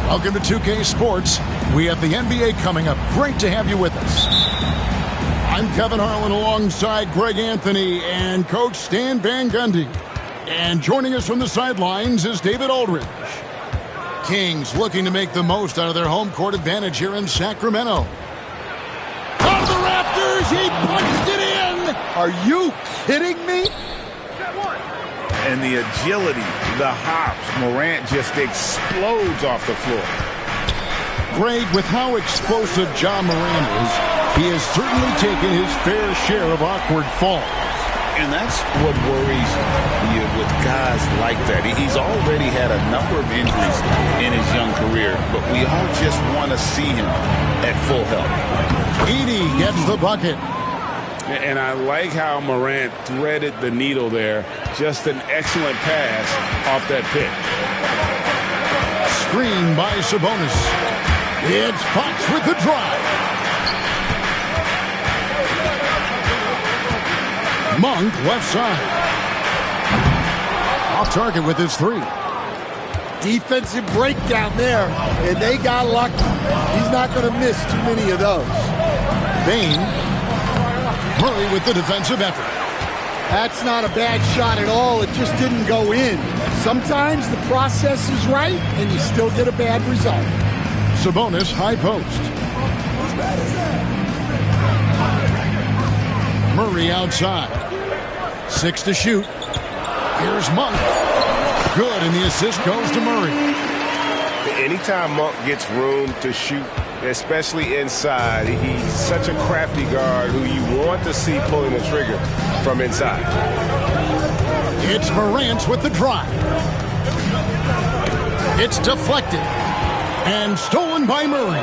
Welcome to 2K Sports. We have the NBA coming up. Great to have you with us. I'm Kevin Harlan alongside Greg Anthony and Coach Stan Van Gundy. And joining us from the sidelines is David Aldridge. Kings looking to make the most out of their home court advantage here in Sacramento. Out of the rafters, he punched it in! Are you kidding me? And the agility, the hops, Morant just explodes off the floor. Greg, with how explosive Ja Morant is, he has certainly taken his fair share of awkward falls. And that's what worries you with guys like that. He's already had a number of injuries in his young career, but we all just want to see him at full health. Edey gets the bucket. And I like how Morant threaded the needle there. Just an excellent pass off that pick. Screen by Sabonis. It's Fox with the drive. Monk left side. Off target with his three. Defensive breakdown there, and they got lucky. He's not going to miss too many of those. Bain. Murray with the defensive effort. That's not a bad shot at all. It just didn't go in. Sometimes the process is right, and you still get a bad result. Sabonis high post. As bad as that. Murray outside. 6 to shoot. Here's Monk. Good, and the assist goes to Murray. Anytime Monk gets room to shoot, especially inside, he's such a crafty guard who you want to see pulling the trigger from inside. It's Morant with the drive. It's deflected and stolen by Murray.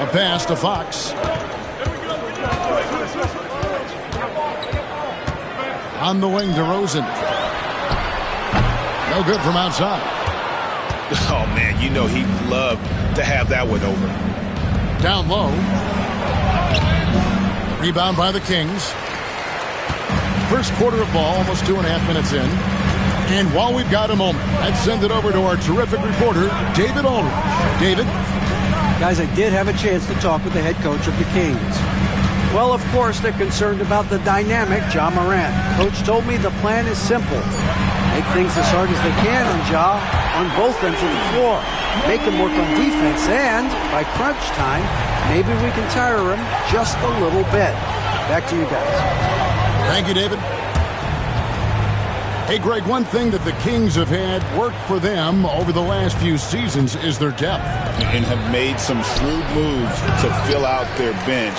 A pass to Fox. On the wing, DeRozan. No good from outside. Oh, man, you know he'd love to have that one over. Down low. Rebound by the Kings. First quarter of ball, almost 2.5 minutes in. And while we've got a moment, let's send it over to our terrific reporter, David Aldridge. David? Guys, I did have a chance to talk with the head coach of the Kings. Well, of course, they're concerned about the dynamic Ja Morant. Coach told me the plan is simple. Make things as hard as they can on Ja on both ends of the floor. Make him work on defense, and by crunch time, maybe we can tire him just a little bit. Back to you guys. Thank you, David. Hey, Greg, one thing that the Kings have had work for them over the last few seasons is their depth. And have made some shrewd moves to fill out their bench.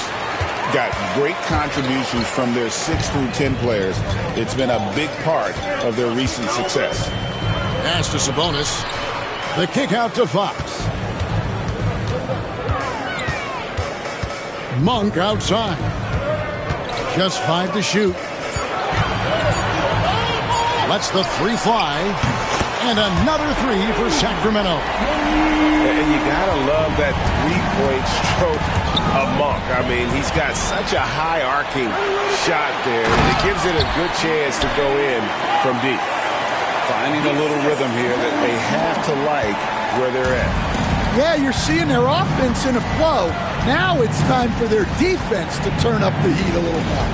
Got great contributions from their 6 through 10 players. It's been a big part of their recent success. Pass to Sabonis. The kick out to Fox. Monk outside. Just 5 to shoot. Lets the three fly. And another three for Sacramento. And you gotta love that three-point stroke of Monk. I mean, he's got such a high arcing shot there, and it gives it a good chance to go in from deep. Finding a little rhythm here that they have to like where they're at. Yeah, you're seeing their offense in a flow. Now it's time for their defense to turn up the heat a little more.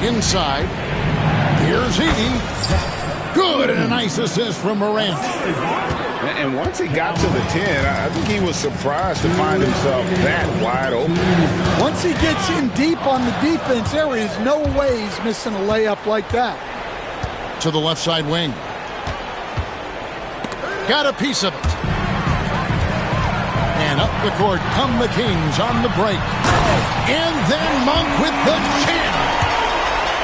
Inside. Here's Edey. Good, and a nice assist from Morant. And once he got to the 10, I think he was surprised to find himself that wide open. Once he gets in deep on the defense, there is no way he's missing a layup like that. To the left side wing. Got a piece of it. And up the court come the Kings on the break. And then Monk with the jam.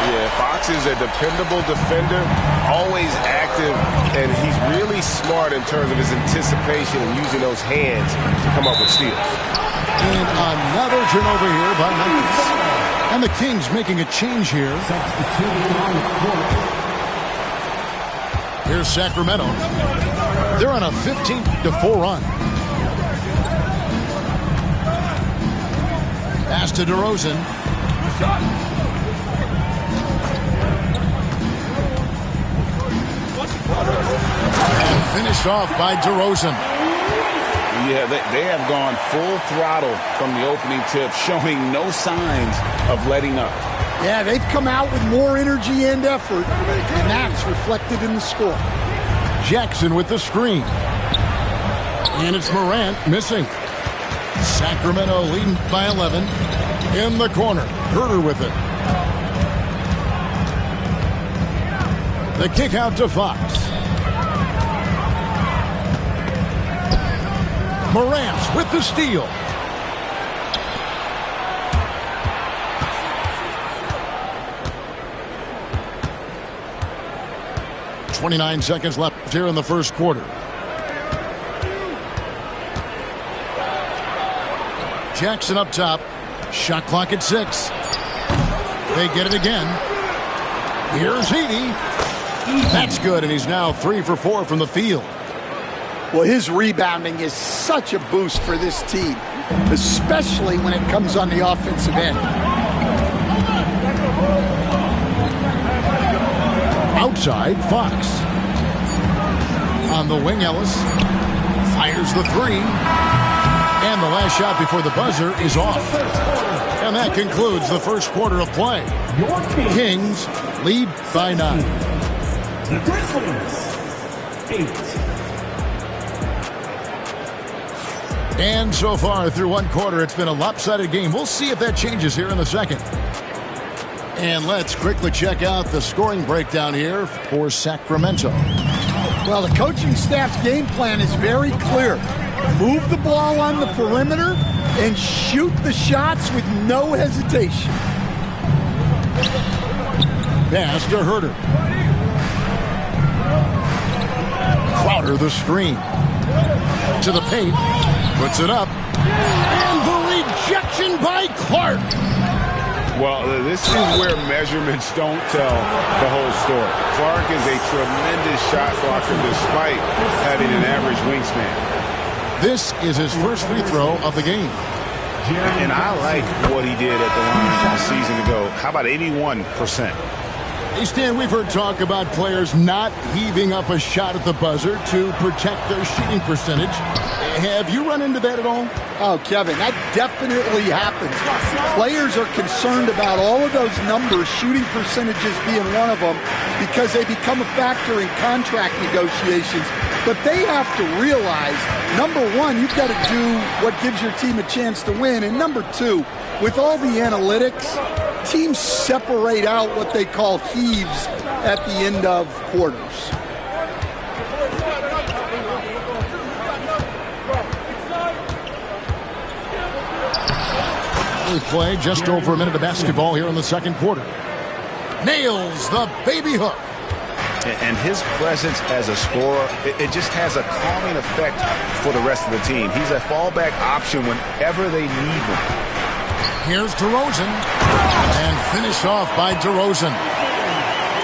Yeah, Fox is a dependable defender, always active, and he's really smart in terms of his anticipation and using those hands to come up with steals. And another turnover here by Memphis. And the Kings making a change here. Here's Sacramento. They're on a 15-4 run. Pass to DeRozan. And finished off by DeRozan. Yeah, they have gone full throttle from the opening tip, showing no signs of letting up. Yeah, they've come out with more energy and effort, and that's reflected in the score. Jackson with the screen. And it's Morant missing. Sacramento leading by 11. In the corner, Herter with it. The kick out to Fox. Morant with the steal. .29 seconds left here in the first quarter. Jackson up top. Shot clock at 6. They get it again. Here's Heaney. That's good, and he's now 3 for 4 from the field. Well, his rebounding is such a boost for this team, especially when it comes on the offensive end. Outside, Fox. On the wing, Ellis fires the 3. And the last shot before the buzzer is off. And that concludes the first quarter of play. Kings lead by 9. The Grizzlies, 8. And so far through one quarter, it's been a lopsided game. We'll see if that changes here in the second. And let's quickly check out the scoring breakdown here for Sacramento. Well, the coaching staff's game plan is very clear. Move the ball on the perimeter and shoot the shots with no hesitation. Pass to Herter. Crowder the screen. To the paint. Puts it up. And the rejection by Clark. Well, this is where measurements don't tell the whole story. Clark is a tremendous shot blocker despite having an average wingspan. This is his first free throw of the game. And I like what he did at the line a season ago. How about 81%? Hey, Stan, we've heard talk about players not heaving up a shot at the buzzer to protect their shooting percentage. Have you run into that at all? Oh, Kevin, that definitely happens. Players are concerned about all of those numbers, shooting percentages being one of them, because they become a factor in contract negotiations. But they have to realize, number one, you've got to do what gives your team a chance to win. And number two, with all the analytics, teams separate out what they call heaves at the end of quarters. We play just over a minute of basketball here in the second quarter. Nails the baby hook. And his presence as a scorer, it just has a calming effect for the rest of the team. He's a fallback option whenever they need him. Here's DeRozan. And finished off by DeRozan.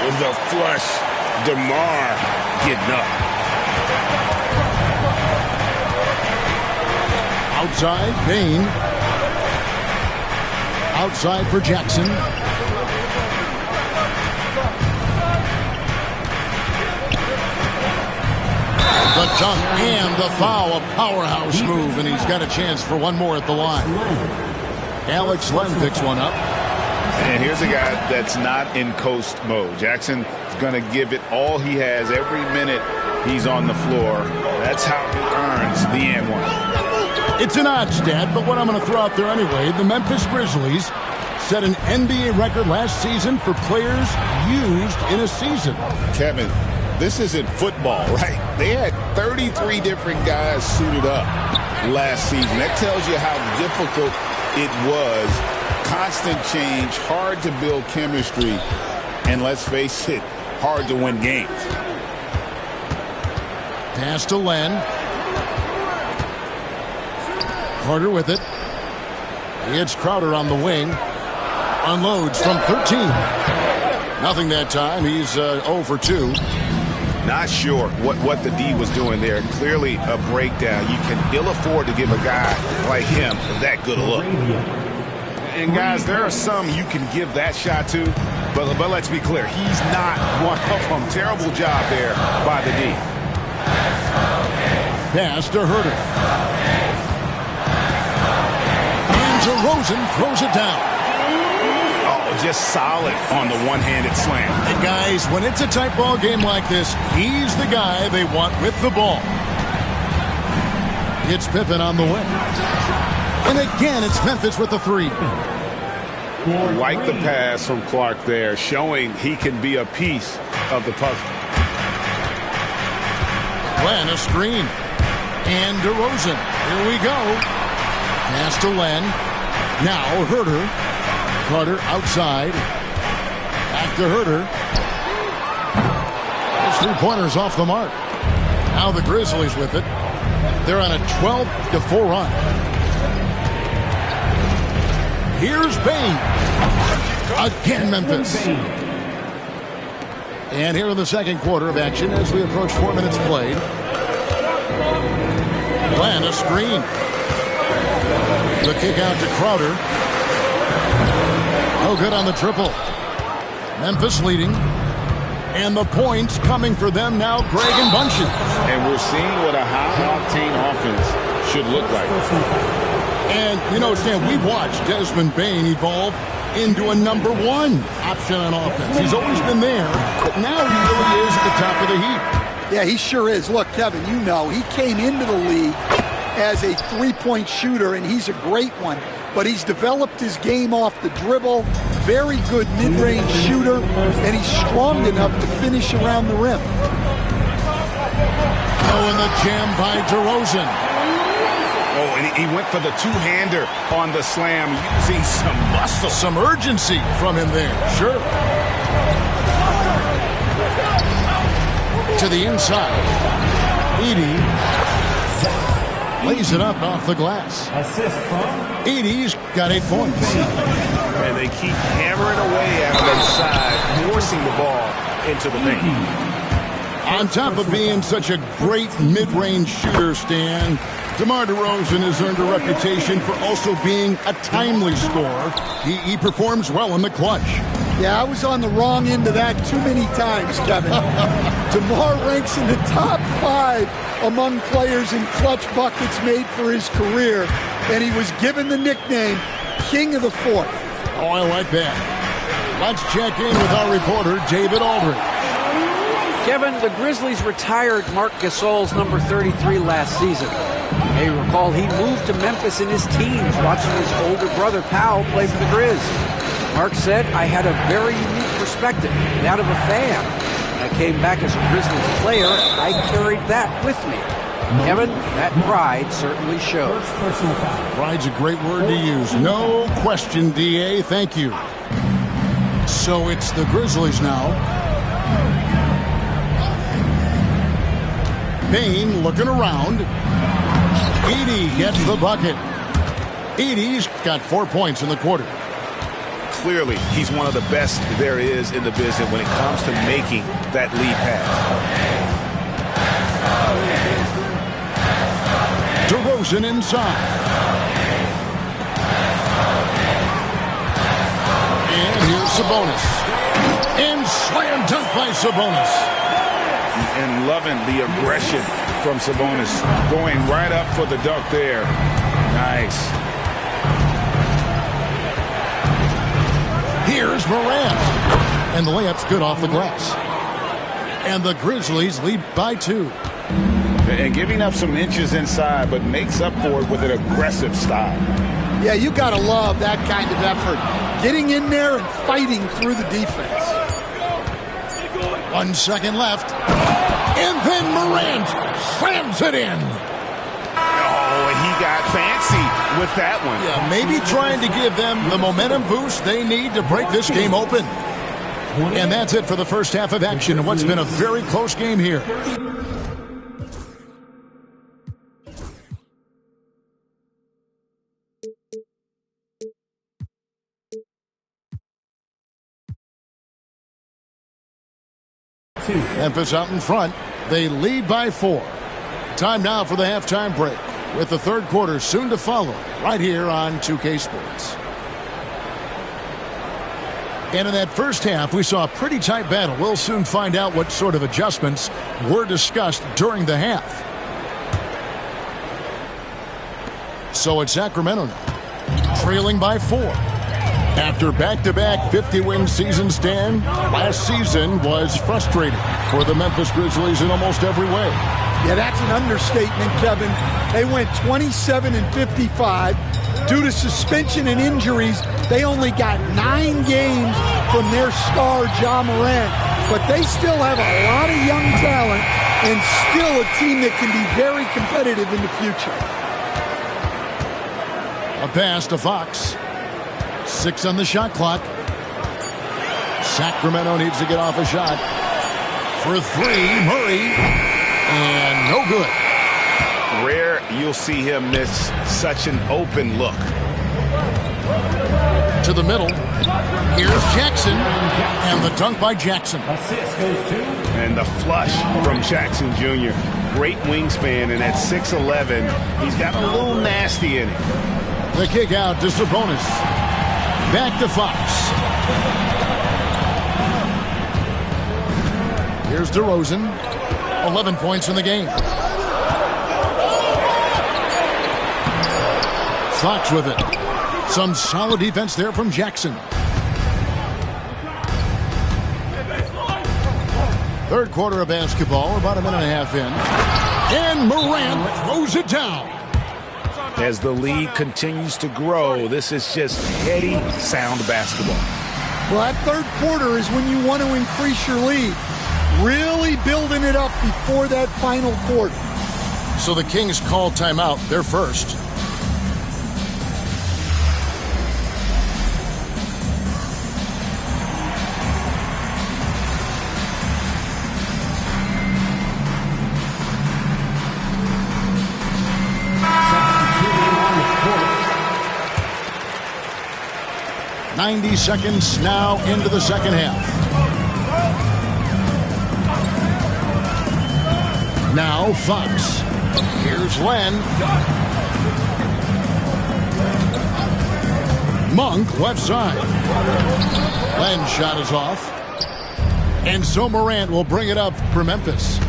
With the flush, DeMar getting up. Outside, Bain. Outside for Jackson. The dunk and the foul, a powerhouse move, and he's got a chance for one more at the line. Alex Len picks one up. And here's a guy that's not in coast mode. Jackson is going to give it all he has every minute he's on the floor. That's how he earns the and one. It's an odd stat, but what I'm going to throw out there anyway, the Memphis Grizzlies set an NBA record last season for players used in a season. Kevin, this isn't football, right? They had 33 different guys suited up last season. That tells you how difficult it was. Constant change, hard to build chemistry, and let's face it, hard to win games. Pass to Len. Carter with it. It's Crowder on the wing. Unloads from 13. Nothing that time. He's 0 for 2. Not sure what the D was doing there. Clearly a breakdown. You can ill afford to give a guy like him that good a look. And guys, there are some you can give that shot to, But let's be clear, he's not one of them. Terrible job there by the D. Pass to Herter. And DeRozan throws it down. Oh, just solid on the one-handed slam. And guys, when it's a tight ball game like this, he's the guy they want with the ball. It's Pippen on the wing. And again, it's Memphis with the three. Like the pass from Clark there, showing he can be a piece of the puzzle. Len, a screen. And DeRozan. Here we go. Pass to Len. Now Herter. Carter outside. Back to Herter. Those three-pointers off the mark. Now the Grizzlies with it. They're on a 12-4 run. Here's Bane. Again, Memphis. And here in the second quarter of action as we approach 4 minutes played. Len, a screen. The kick out to Crowder. No good on the triple. Memphis leading. And the points coming for them now, Greg and Bunchen. And we're seeing what a high-octane offense should look like. And, you know, Stan, we've watched Desmond Bane evolve into a number one option on offense. He's always been there, but now he really is at the top of the heap. Yeah, he sure is. Look, Kevin, you know, he came into the league as a three-point shooter, and he's a great one. But he's developed his game off the dribble, very good mid-range shooter, and he's strong enough to finish around the rim. Oh, and the jam by DeRozan. Oh, and he went for the two-hander on the slam, using some muscle. Some urgency from him there, sure. To the inside. Edey lays it up off the glass. Assist from Edey's got 8 points. And they keep hammering away at him inside, forcing the ball into the paint. On top of being such a great mid-range shooter, Stan, DeMar DeRozan has earned a reputation for also being a timely scorer. He performs well in the clutch. Yeah, I was on the wrong end of that too many times, Kevin. DeMar ranks in the top 5 among players in clutch buckets made for his career, and he was given the nickname King of the Fourth. Oh, I like that. Let's check in with our reporter, David Aldridge. Kevin, the Grizzlies retired Marc Gasol's number 33 last season. You may recall he moved to Memphis in his teens, watching his older brother Powell play for the Grizz. Mark said, I had a very unique perspective, that of a fan. When I came back as a Grizzlies player, I carried that with me. Kevin, that pride certainly shows. Pride's a great word to use. No question, D.A. Thank you. So it's the Grizzlies now. Bane looking around. Edey gets the bucket. Edey's got 4 points in the quarter. Clearly, he's one of the best there is in the business when it comes to making that lead pass. DeRozan inside. And here's Sabonis. And slam dunk by Sabonis. And loving the aggression from Sabonis. Going right up for the dunk there. Nice. Here's Morant. And the layup's good off the glass. And the Grizzlies lead by 2. And giving up some inches inside, but makes up for it with an aggressive style. Yeah, you got to love that kind of effort. Getting in there and fighting through the defense. 1 second left. And then Morant slams it in. Oh, and he got fancy with that one. Yeah, maybe trying to give them the momentum boost they need to break this game open. And that's it for the first half of action in what's been a very close game here. Memphis out in front. They lead by 4. Time now for the halftime break, with the third quarter soon to follow right here on 2K Sports. And in that first half, we saw a pretty tight battle. We'll soon find out what sort of adjustments were discussed during the half. So it's Sacramento now, trailing by 4. After back-to-back 50-win seasons, Stan, last season was frustrating for the Memphis Grizzlies in almost every way. Yeah, that's an understatement, Kevin. They went 27-55. Due to suspension and injuries, they only got 9 games from their star, Ja Morant. But they still have a lot of young talent and still a team that can be very competitive in the future. A pass to Fox. 6 on the shot clock. Sacramento needs to get off a shot. For 3, Murray. And no good. Rare you'll see him miss such an open look. To the middle. Here's Jackson. And the dunk by Jackson. Assist goes to. And the flush from Jackson Jr. Great wingspan, and at 6'11", he's got a little nasty in him. The kick out to Sabonis. Back to Fox. Here's DeRozan. 11 points in the game. Fox with it. Some solid defense there from Jackson. Third quarter of basketball, about a minute and a half in. And Morant throws it down. As the lead continues to grow, this is just heady, sound basketball. Well, that third quarter is when you want to increase your lead. Really building it up before that final quarter. So the Kings call timeout. They're first. .90 seconds now into the second half. Now Fox. Here's Len. Monk left side. Len's shot is off. And so Morant will bring it up for Memphis.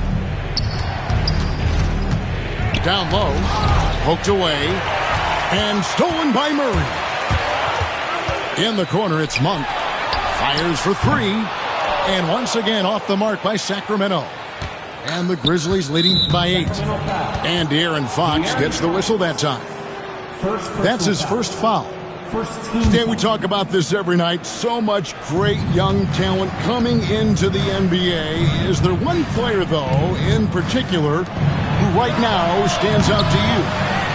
Down low. Poked away. And stolen by Murray. In the corner, it's Monk. Fires for 3. And once again off the mark by Sacramento. And the Grizzlies leading by 8. And De'Aaron Fox gets the whistle that time. That's his first foul. Stan, we talk about this every night. So much great young talent coming into the NBA. Is there one player, though, in particular, who right now stands out to you?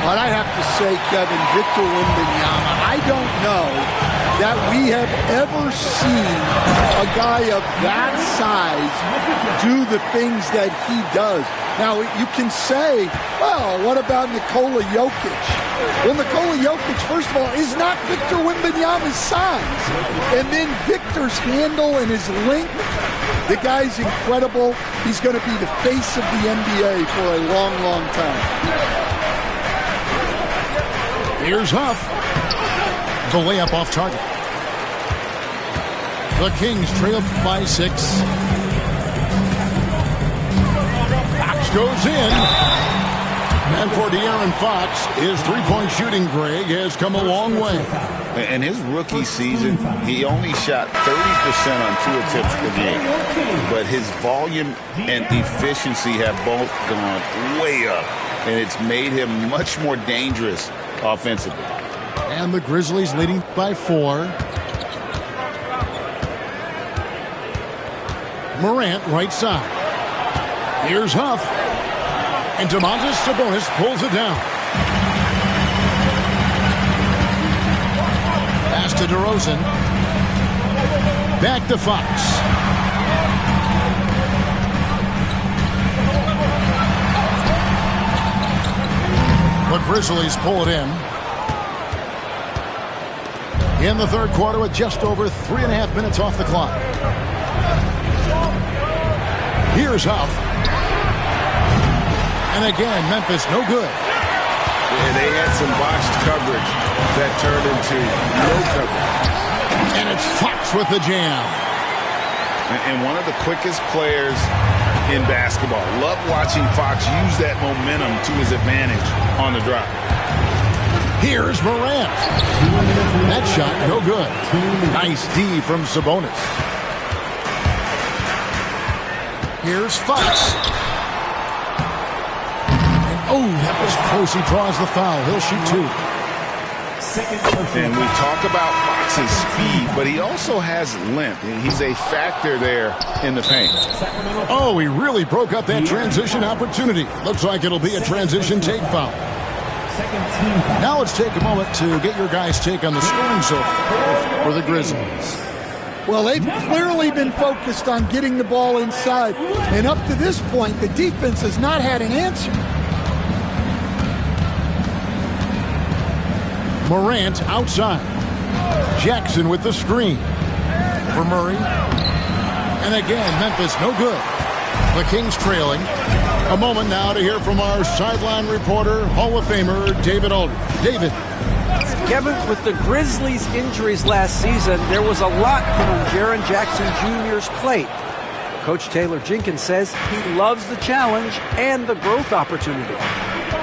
Well, I have to say, Kevin, Victor Wembanyama. I don't know that we have ever seen a guy of that size do the things that he does. Now, you can say, well, what about Nikola Jokic? Well, Nikola Jokic, first of all, is not Victor Wembanyama's size. And then Victor's handle and his length, the guy's incredible. He's going to be the face of the NBA for a long, long time. Here's Huff. The layup off target. The Kings trail by 6. Fox goes in. And for De'Aaron Fox, his three-point shooting, Greg, has come a long way. In his rookie season, he only shot 30% on 2 attempts per game. But his volume and efficiency have both gone way up. And it's made him much more dangerous offensively. And the Grizzlies leading by 4. Morant right side. Here's Huff. And Domantas Sabonis pulls it down. Pass to DeRozan. Back to Fox. The Grizzlies pull it in. In the third quarter with just over 3.5 minutes off the clock. Here's Huff. And again, Memphis no good. And they had some botched coverage that turned into no coverage. And it's Fox with the jam. And one of the quickest players in basketball. Love watching Fox use that momentum to his advantage on the drive. Here's Morant. That shot, no good. Nice D from Sabonis. Here's Fox. And, oh, that was close. He draws the foul. He'll shoot two. And we talk about Fox's speed, but he also has length. He's a factor there in the paint. Oh, he really broke up that transition opportunity. Looks like it'll be a transition take foul. Now let's take a moment to get your guys' take on the scoring so far for the Grizzlies. Well, they've clearly been focused on getting the ball inside. And up to this point, the defense has not had an answer. Morant outside. Jackson with the screen for Murray. And again, Memphis no good. The Kings trailing. A moment now to hear from our sideline reporter, Hall of Famer David Aldridge. David. Kevin, with the Grizzlies' injuries last season, there was a lot put on Jaren Jackson Jr.'s plate. Coach Taylor Jenkins says he loves the challenge and the growth opportunity.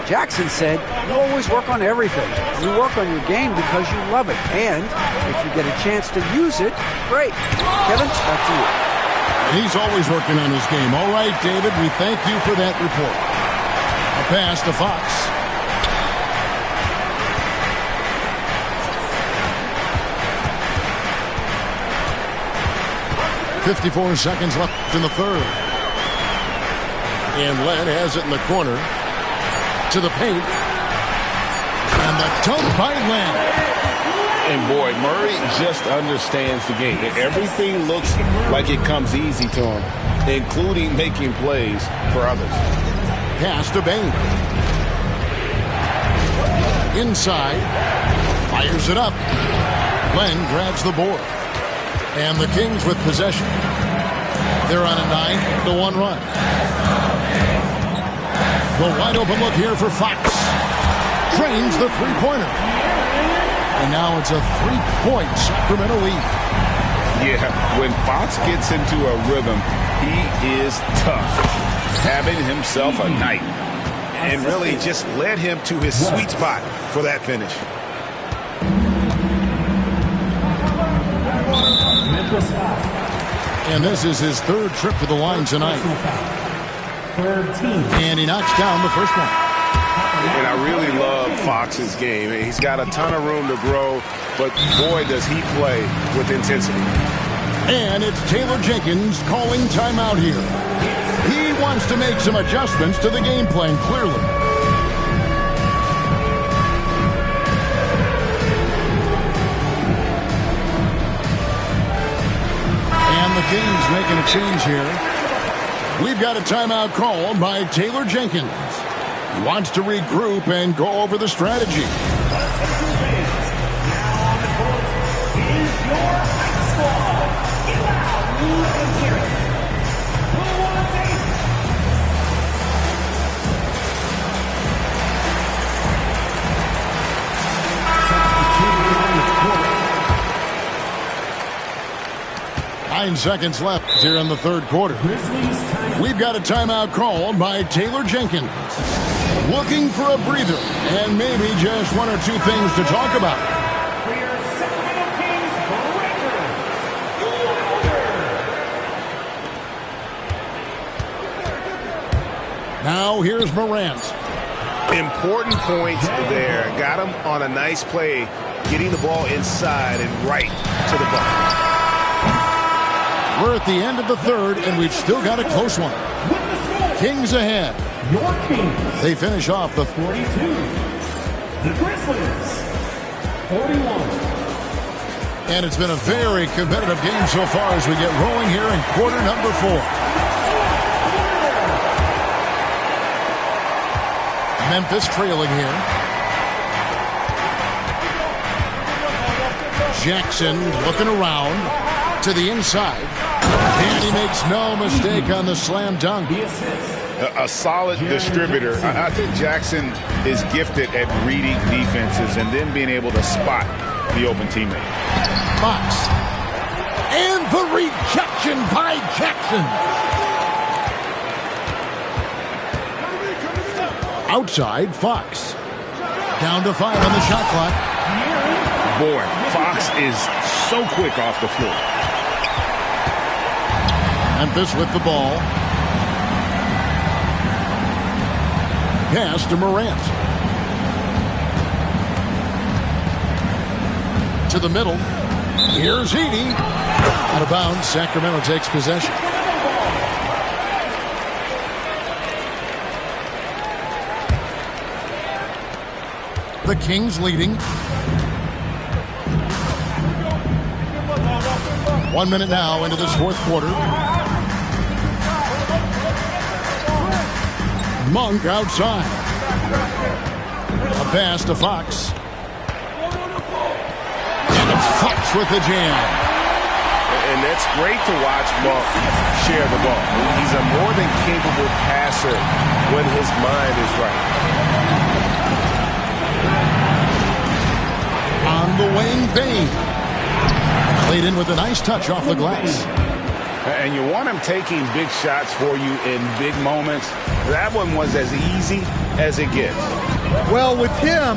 Jackson said, you always work on everything. You work on your game because you love it. And if you get a chance to use it, great. Kevin, back to you. He's always working on his game. All right, David, we thank you for that report. A pass to Fox. .54 seconds left in the third. And Len has it in the corner. To the paint. And the dunk by Len. And boy, Murray just understands the game. Everything looks like it comes easy to him, including making plays for others. Pass to Bain. Inside. Fires it up. Len grabs the board. And the Kings with possession. They're on a 9-1 run. The wide open look here for Fox. Drains the three-pointer. And now it's a 3-point Sacramento lead. Yeah, when Fox gets into a rhythm, he is tough. Having himself a night. And really just led him to his sweet spot for that finish. And this is his third trip to the line tonight. And he knocks down the first one. And I really love Fox's game. He's got a ton of room to grow, but boy, does he play with intensity. And it's Taylor Jenkins calling timeout here. He wants to make some adjustments to the game plan, clearly. And the Kings making a change here. We've got a timeout called by Taylor Jenkins. He wants to regroup and go over the strategy. Nine seconds left here in the third quarter. We've got a timeout called by Taylor Jenkins. Looking for a breather and maybe just one or two things to talk about. Now here's Morant. Important points there. Got him on a nice play, getting the ball inside and right to the ball. We're at the end of the third, and we've still got a close one. Kings ahead. Your Kings. They finish off the 42. The Grizzlies. 41. And it's been a very competitive game so far as we get rolling here in quarter number 4. Memphis trailing here. Jackson looking around to the inside. And he makes no mistake on the slam dunk. A solid distributor. I think Jackson is gifted at reading defenses and then being able to spot the open teammate. Fox. And the rejection by Jackson. Outside, Fox. Down to 5 on the shot clock. Boy, Fox is so quick off the floor. Memphis with the ball. Pass to Morant. To the middle. Here's Edey. Out of bounds. Sacramento takes possession. The Kings leading. 1 minute now into this fourth quarter. Monk outside. A pass to Fox. And it's Fox with the jam. And that's great to watch Monk share the ball. He's a more than capable passer when his mind is right. On the wing, Payne. Played in with a nice touch off the glass. And you want him taking big shots for you in big moments. That one was as easy as it gets. Well, with him,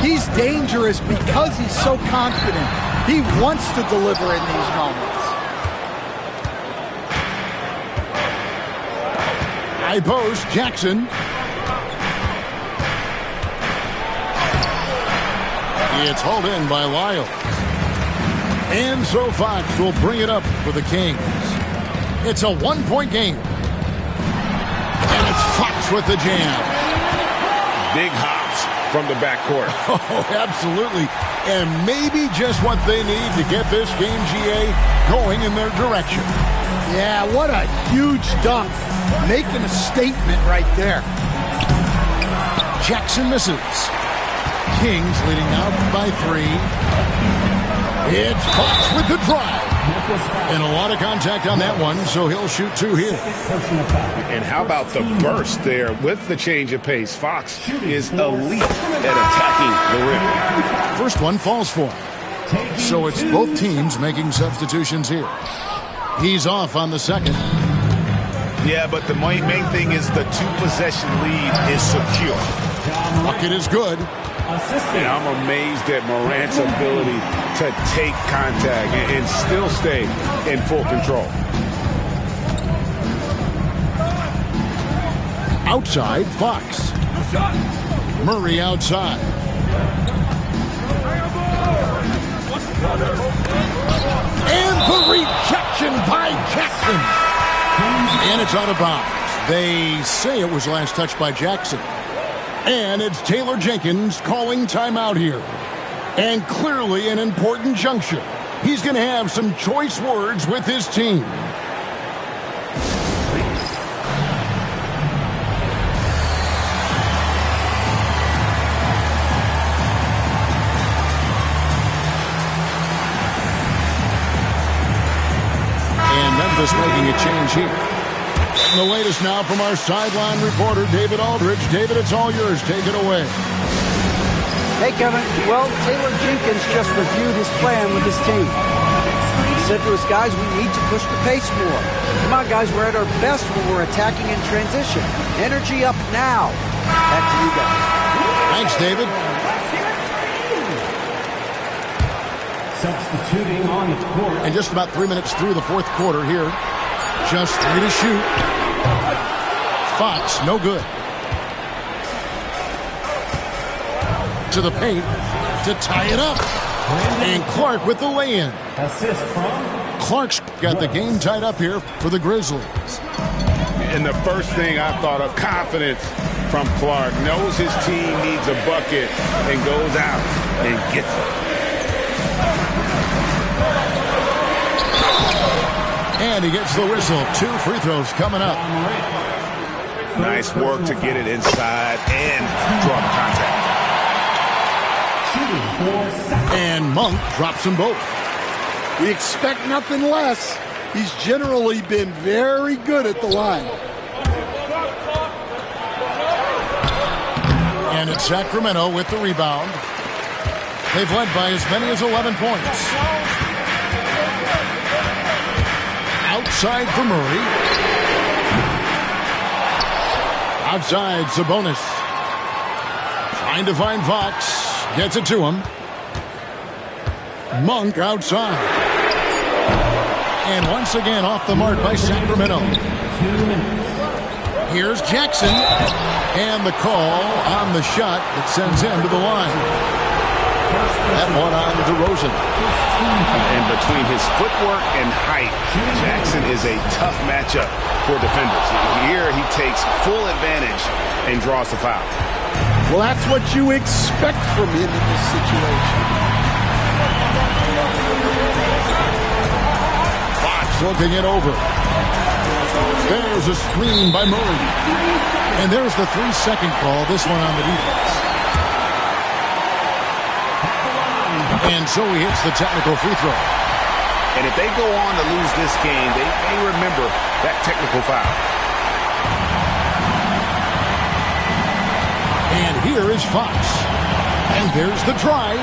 he's dangerous because he's so confident. He wants to deliver in these moments. High post, Jackson. It's hauled in by Lyle. And so Fox will bring it up for the Kings. It's a one-point game. And it's Fox with the jam. Big hops from the backcourt. Oh, absolutely. And maybe just what they need to get this game, GA, going in their direction. Yeah, what a huge dunk. Making a statement right there. Jackson misses. Kings leading out by 3. It's Fox with the drive. And a lot of contact on that one, so he'll shoot 2 here. And how about the burst there with the change of pace? Fox is elite at attacking the rim. First one falls for him. So it's both teams making substitutions here. He's off on the second. Yeah, but the main thing is the 2-possession lead is secure. Bucket is good. And I'm amazed at Morant's ability to take contact and still stay in full control. Outside, Fox. Murray outside. And the rejection by Jackson. And it's out of bounds. They say it was last touched by Jackson. And it's Taylor Jenkins calling timeout here. And clearly an important juncture. He's going to have some choice words with his team. And Memphis making a change here. And the latest now from our sideline reporter, David Aldridge. David, it's all yours. Take it away. Hey, Kevin. Well, Taylor Jenkins just reviewed his plan with his team. He said to his guys, we need to push the pace more. Come on, guys, we're at our best when we're attacking in transition. Energy up now. Back to you guys. Thanks, David. Substituting on the court. And just about 3 minutes through the fourth quarter here. Just 3 to shoot. Fox, no good. To the paint to tie it up. And Clark with the lay-in. Assist from Clark's got the game tied up here for the Grizzlies. And the first thing I thought of, confidence from Clark. Knows his team needs a bucket and goes out and gets it. And he gets the whistle. 2 free throws coming up. Nice work to get it inside and draw the contact. And Monk drops them both. We expect nothing less. He's generally been very good at the line. And it's Sacramento with the rebound. They've led by as many as 11 points. Outside for Murray. Outside, Sabonis. Trying to find Fox. Gets it to him. Monk outside. And once again off the mark by Sacramento. 2 minutes. Here's Jackson. And the call on the shot that sends him to the line. That one on DeRozan. And between his footwork and height, Jackson is a tough matchup for defenders. Here he takes full advantage and draws the foul. Well, that's what you expect from him in this situation. Fox looking it over. There's a screen by Murray. And there's the 3-second call, this one on the defense. And so he hits the technical free throw. And if they go on to lose this game, they may remember that technical foul. And here is Fox. And there's the drive.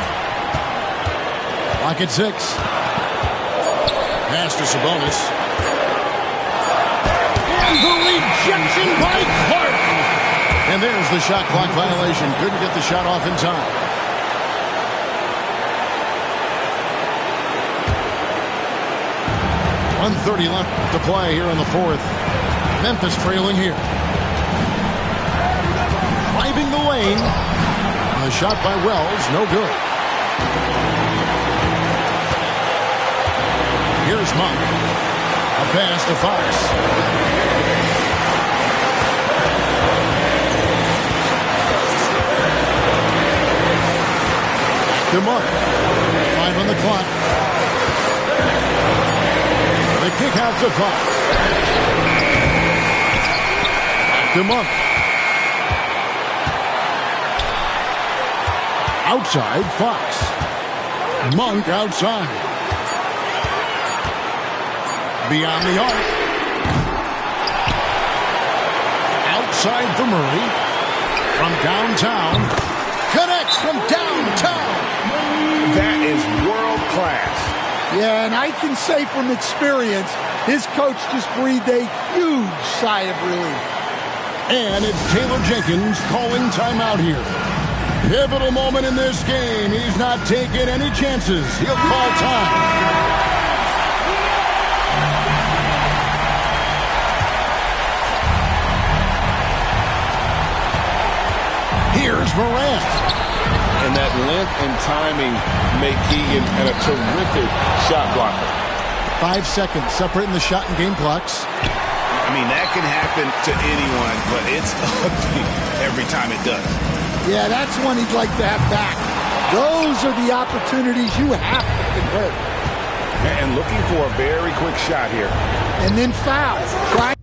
Clock at 6. Pass to Sabonis. And the rejection by Clark. And there's the shot clock violation. Couldn't get the shot off in time. 1:30 left to play here in the fourth. Memphis trailing here. Driving the lane. A shot by Wells, no good. Here's Monk. A pass to Fox. To Monk. 5 on the clock. The kick out to Fox. To Monk. Outside, Fox. Monk outside. Beyond the arc. Outside for Murray. From downtown. Connects from downtown. That is world class. Yeah, and I can say from experience, his coach just breathed a huge sigh of relief. And it's Taylor Jenkins calling timeout here. Pivotal moment in this game. He's not taking any chances. He'll call time. Here's Morant. And that length and timing make Keegan a terrific shot blocker. 5 seconds separating the shot and game clocks. I mean, that can happen to anyone, but it's ugly every time it does. Yeah, that's one he'd like to have back. Those are the opportunities you have to convert. And looking for a very quick shot here. And then foul. Try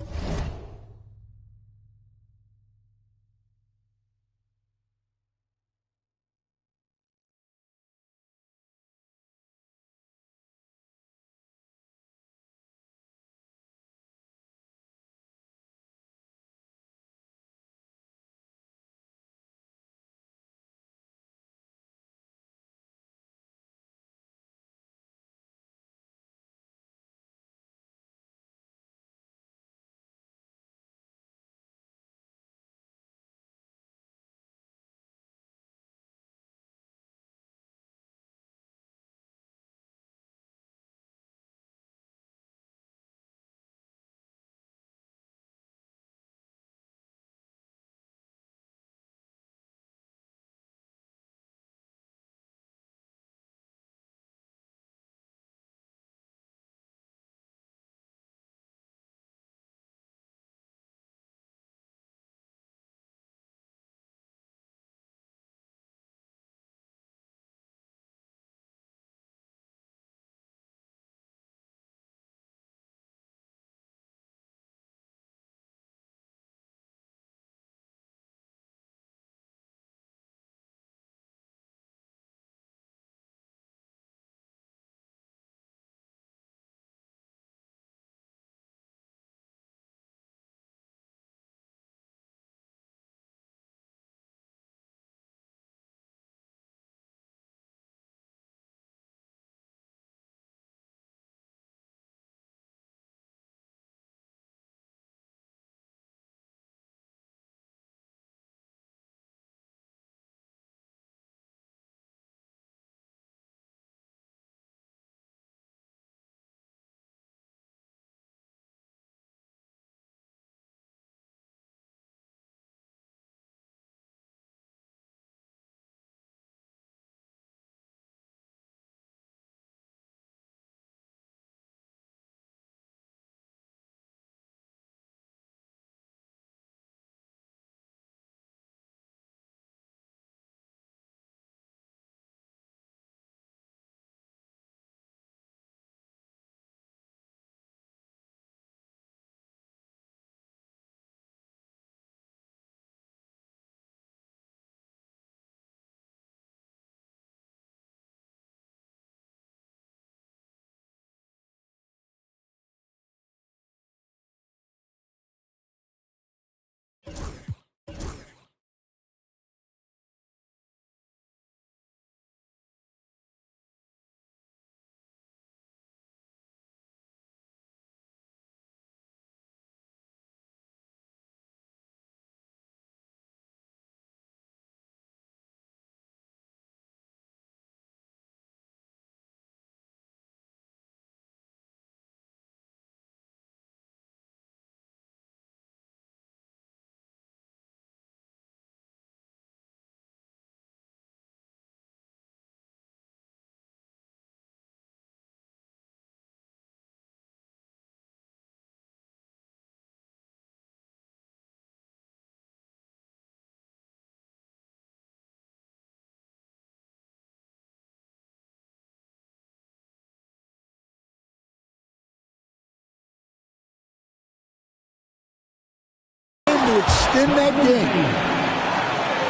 to extend that game.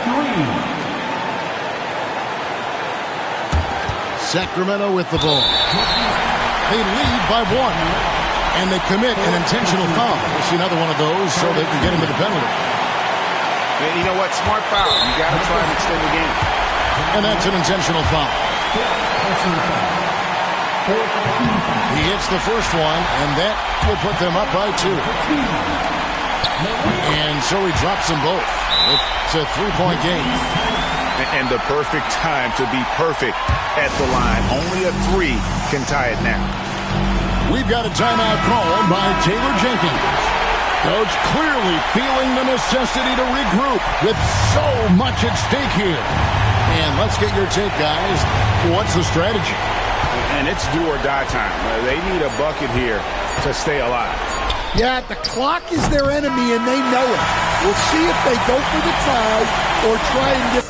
3. Sacramento with the ball. They lead by 1, and they commit an intentional foul. We'll see another one of those so they can get into the penalty. And you know what? Smart foul. You got to try and extend the game. And that's an intentional foul. He hits the first one, and that will put them up by 2. And so he drops them both. It's a 3-point game. And the perfect time to be perfect at the line. Only a 3 can tie it now. We've got a timeout called by Taylor Jenkins. Coach clearly feeling the necessity to regroup with so much at stake here. And let's get your take, guys. What's the strategy? And it's do or die time. They need a bucket here to stay alive. Yeah, the clock is their enemy, and they know it. We'll see if they go for the tie or try and get...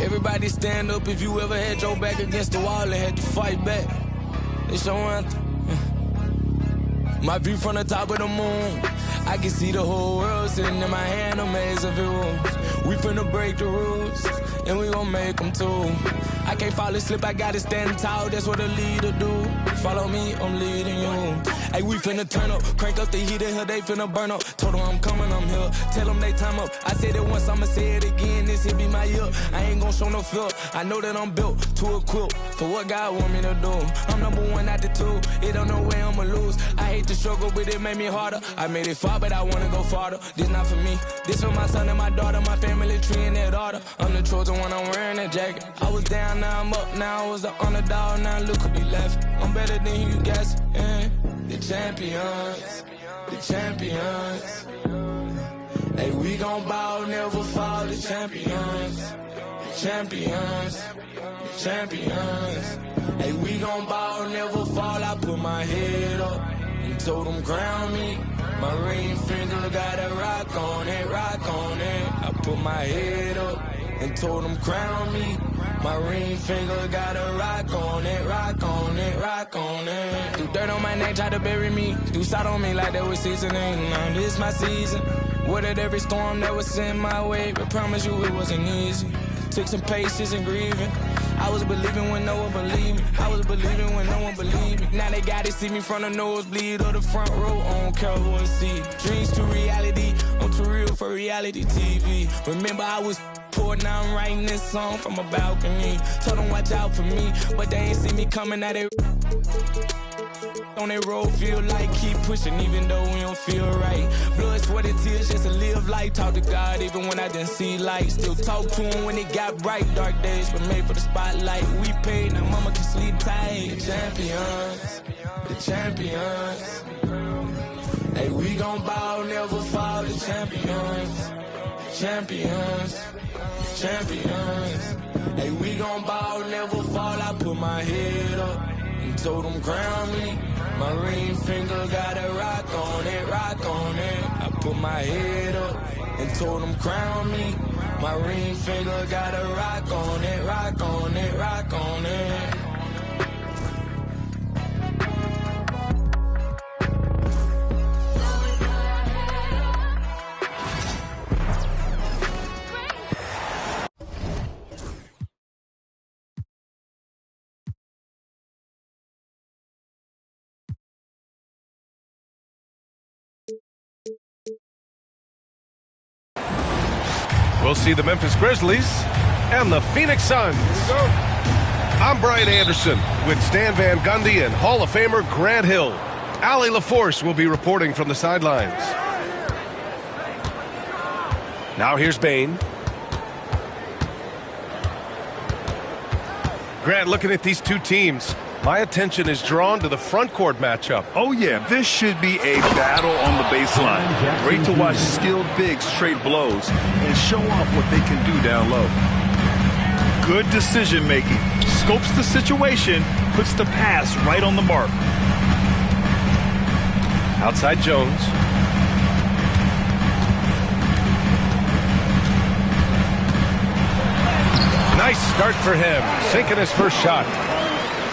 Everybody stand up if you ever had your back against the wall and had to fight back. It's your anthem. My view from the top of the moon. I can see the whole world sitting in my hand, a maze of rules. We finna break the rules, and we gon' make them too. I can't fall asleep, I gotta stand tall, that's what a leader do. Follow me, I'm leading you. Hey, we finna turn up, crank up the heat in here, they finna burn up. Told them I'm coming, I'm here, tell them they time up. I said it once, I'ma say it again, this here be my year. I ain't gon' show no fear, I know that I'm built to equip for what God want me to do. I'm number 1 out the 2, it don't know where I'ma lose. I hate the struggle, but it made me harder. I made it far, but I wanna go farther. This not for me, this for my son and my daughter, my family tree and their daughter. I'm the chosen one, I'm wearing that jacket. I was down, now I'm up, now I was the underdog, now look who be left. I'm better than you guys, yeah. The champions, the champions. Hey, we gon' ball, never fall, the champions, the champions, the champions. Hey, we gon' ball, never fall, I put my head up and told them crown me. My ring finger got a rock on it, rock on it. I put my head up and told them crown me. My ring finger got a rock on it, rock on it, rock on it. Do dirt on my name, try to bury me. Do salt on me like that was seasoning. Now this my season. Weathered every storm that was sent my way, but promise you it wasn't easy. Took some patience and grieving. I was believing when no one believed me. I was believing when no one believed me. Now they gotta see me from the nosebleed or the front row. I don't care who I see. Dreams to reality, I'm too real for reality TV. Remember I was poor, now I'm writing this song from a balcony. Told them watch out for me, but they ain't see me coming at it. On that road, feel like keep pushing even though we don't feel right. Blood, sweat, and tears just to live life. Talk to God even when I didn't see light. Still talk to him when it got bright. Dark days were made for the spotlight. We paid, now mama can sleep tight. The champions, the champions. Hey, we gon' ball, never fall. The champions, the champions, the champions. Hey, we gon' ball, never fall. I put my head up and told them crown me. My ring finger got a rock on it, rock on it. I put my head up and told them crown me. My ring finger got a rock on it, rock on it, rock on it. We'll see the Memphis Grizzlies and the Phoenix Suns. I'm Brian Anderson with Stan Van Gundy and Hall of Famer Grant Hill. Allie LaForce will be reporting from the sidelines. Now here's Bain. Grant, looking at these two teams, my attention is drawn to the front court matchup. Oh, yeah, this should be a battle on the baseline. Great to watch skilled bigs trade blows and show off what they can do down low. Good decision-making. Scopes the situation, puts the pass right on the mark. Outside Jones. Nice start for him, sinking his first shot.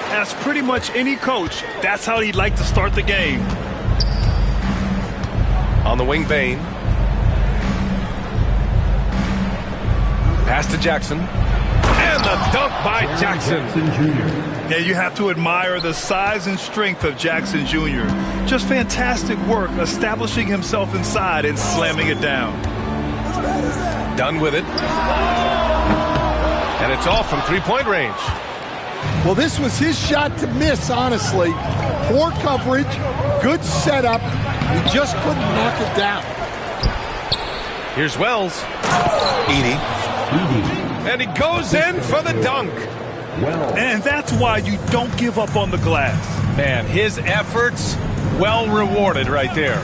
As pretty much any coach, that's how he'd like to start the game. On the wing, Bain. Pass to Jackson. And the dunk by Jackson. Yeah, you have to admire the size and strength of Jackson Jr. Just fantastic work establishing himself inside and slamming it down. Done with it. And it's off from three-point range. Well, this was his shot to miss, honestly. Poor coverage, good setup. He just couldn't knock it down. Here's Wells. Edey. And he goes in for the dunk. And that's why you don't give up on the glass. Man, his efforts well rewarded right there.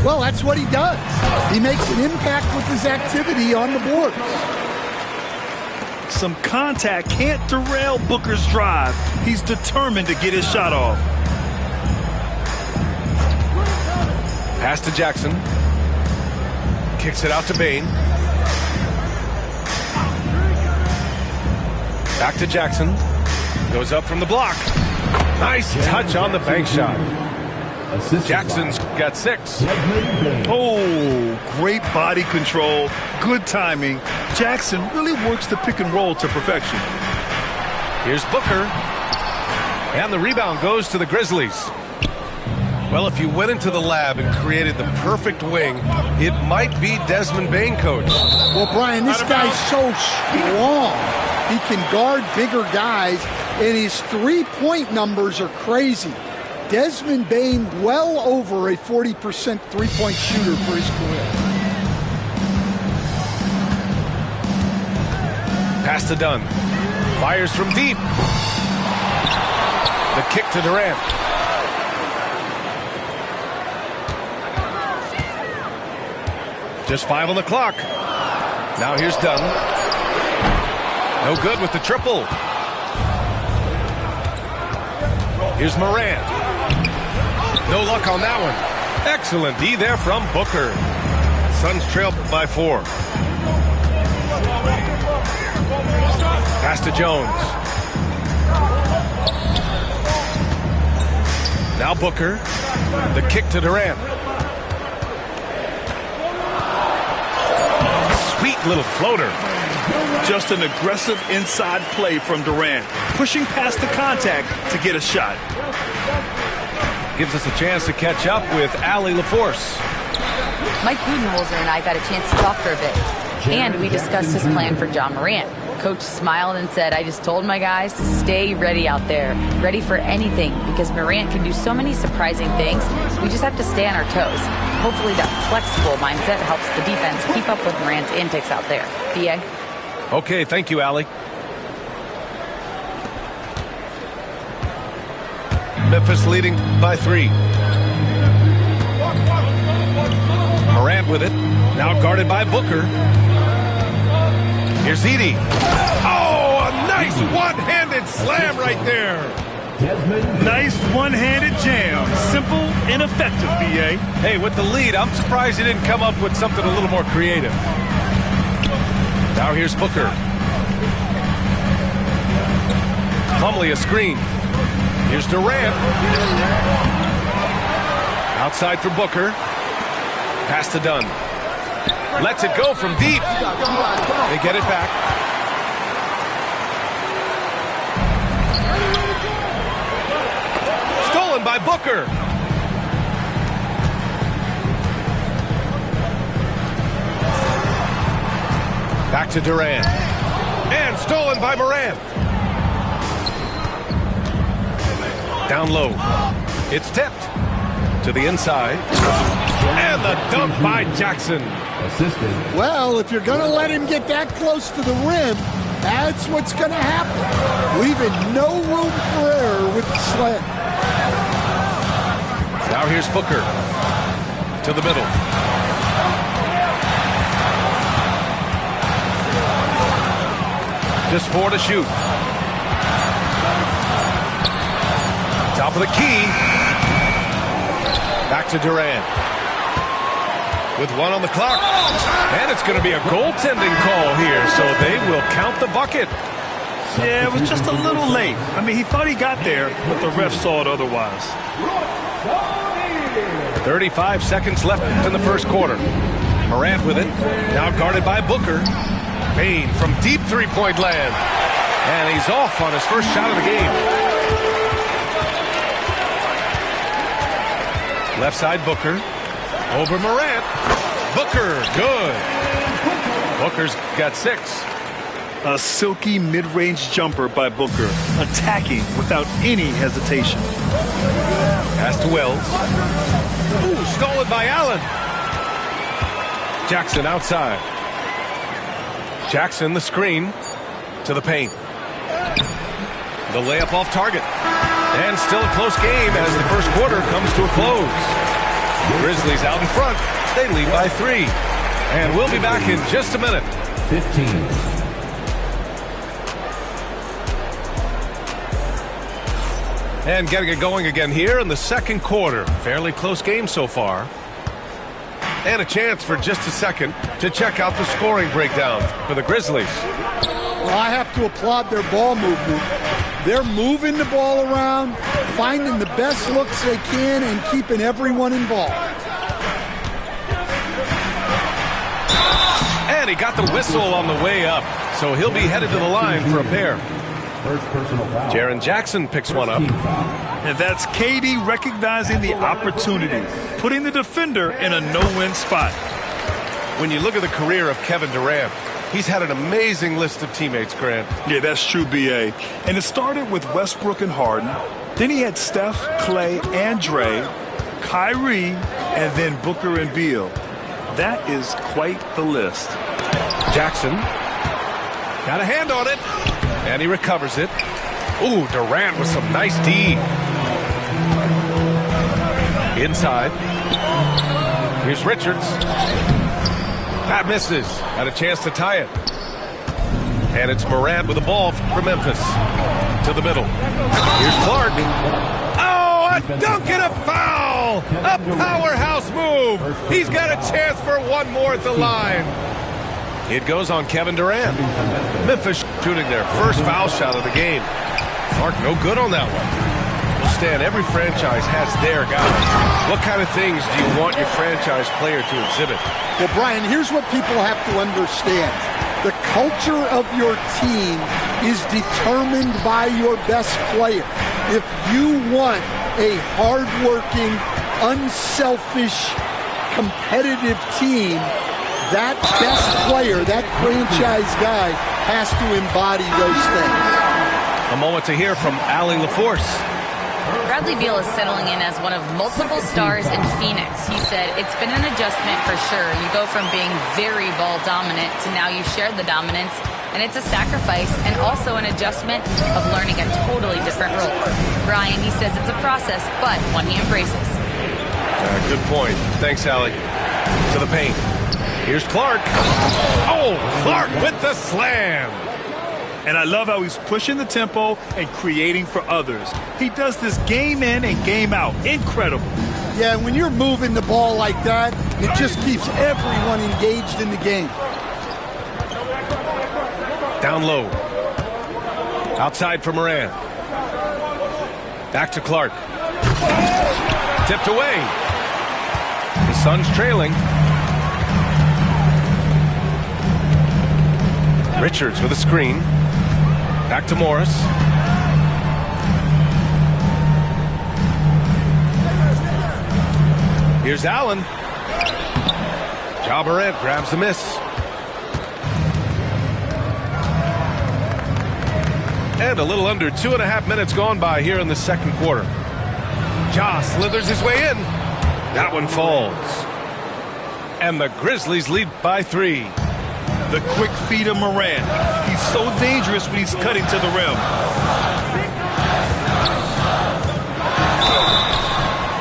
Well, that's what he does. He makes an impact with his activity on the boards. Some contact can't derail Booker's drive. He's determined to get his shot off. Pass to Jackson. Kicks it out to Bain. Back to Jackson. Goes up from the block. Nice touch on the bank shot. Jackson's got 6. Oh, great body control, good timing. Jackson really works the pick and roll to perfection. Here's Booker. And the rebound goes to the Grizzlies. Well, if you went into the lab and created the perfect wing, it might be Desmond Bain, coach. Well, Brian, this guy's so strong. He can guard bigger guys, and his three-point numbers are crazy. Desmond Bain well over a 40% three-point shooter for his career. Pass to Dunn. Fires from deep. The kick to Durant. Just 5 on the clock. Now here's Dunn. No good with the triple. Here's Morant. No luck on that one. Excellent D there from Booker. Suns trail by 4. Pass to Jones. Now Booker. The kick to Durant. Sweet little floater. Just an aggressive inside play from Durant, pushing past the contact to get a shot. Gives us a chance to catch up with Allie LaForce. Mike Budenholzer and I got a chance to talk for a bit, and we discussed his plan for John Morant. Coach smiled and said, I just told my guys to stay ready out there, ready for anything, because Morant can do so many surprising things. We just have to stay on our toes. Hopefully that flexible mindset helps the defense keep up with Morant's antics out there. B.A.? Okay, thank you, Allie. Memphis leading by 3. Morant with it. Now guarded by Booker. Here's Edey. Oh, a nice one-handed slam right there. Nice one-handed jam. Simple and effective, B.A. Hey, with the lead, I'm surprised he didn't come up with something a little more creative. Now here's Booker. Plumlee a screen. Here's Durant. Outside for Booker. Pass to Dunn. Lets it go from deep. They get it back. Stolen by Booker. Back to Durant. And stolen by Morant. Down low. It's tipped to the inside. And the dunk by Jackson. Well, if you're going to let him get that close to the rim, that's what's going to happen. Leaving no room for error with the slam. Now here's Booker to the middle. Just 4 to shoot. Top of the key. Back to Durant. With 1 on the clock. And it's going to be a goaltending call here, so they will count the bucket. Yeah, it was just a little late. I mean, he thought he got there, but the ref saw it otherwise. 35 seconds left in the first quarter. Morant with it. Now guarded by Booker. Payne from deep three-point land. And he's off on his first shot of the game. Left side Booker. Over Morant. Booker, good. Booker's got 6. A silky mid-range jumper by Booker, attacking without any hesitation. Pass to Wells. Ooh, stolen by Allen. Jackson outside. Jackson the screen to the paint. The layup off target. And still a close game as the first quarter comes to a close. Grizzlies out in front. They lead by 3. And we'll be back in just a minute. 15. And getting it going again here in the second quarter. Fairly close game so far. And a chance for just a second to check out the scoring breakdown for the Grizzlies. Well, I have to applaud their ball movement. They're moving the ball around, finding the best looks they can, and keeping everyone involved. And he got the whistle on the way up, so he'll be headed to the line for a pair. First personal foul. Jaren Jackson picks one up. And that's KD recognizing the opportunity, putting the defender in a no-win spot. When you look at the career of Kevin Durant, he's had an amazing list of teammates, Grant. Yeah, that's true, B.A. And it started with Westbrook and Harden. Then he had Steph, Clay, and Dre, Kyrie, and then Booker and Beal. That is quite the list. Jackson got a hand on it, and he recovers it. Ooh, Durant with some nice D. Inside. Here's Richards. That misses. Had a chance to tie it. And it's Morant with the ball for Memphis. To the middle. Here's Clark. Oh, a dunk and a foul! A powerhouse move! He's got a chance for one more at the line. It goes on Kevin Durant. Memphis shooting their first foul shot of the game. Clark no good on that one. Well, Stan, every franchise has their guys. What kind of things do you want your franchise player to exhibit? Well, Brian, here's what people have to understand. The culture of your team is determined by your best player. If you want a hardworking, unselfish, competitive team, that best player, that franchise guy, has to embody those things. A moment to hear from Allie LaForce. Bradley Beal is settling in as one of multiple stars in Phoenix. He said, it's been an adjustment for sure. You go from being very ball dominant to now you share the dominance, and it's a sacrifice and also an adjustment of learning a totally different role. Brian, he says it's a process, but one he embraces. Good point. Thanks, Allie. To the paint. Here's Clark. Oh, Clark with the slam. And I love how he's pushing the tempo and creating for others. He does this game in and game out. Incredible. Yeah, when you're moving the ball like that, it just keeps everyone engaged in the game. Down low. Outside for Morant. Back to Clark. Tipped away. The Suns trailing. Richards with a screen. Back to Morris. Here's Allen. Ja Morant grabs the miss. And a little under 2.5 minutes gone by here in the second quarter. Ja slithers his way in. That one falls. And the Grizzlies lead by 3. The quick feed of Morant. He's so dangerous when he's cutting to the rim.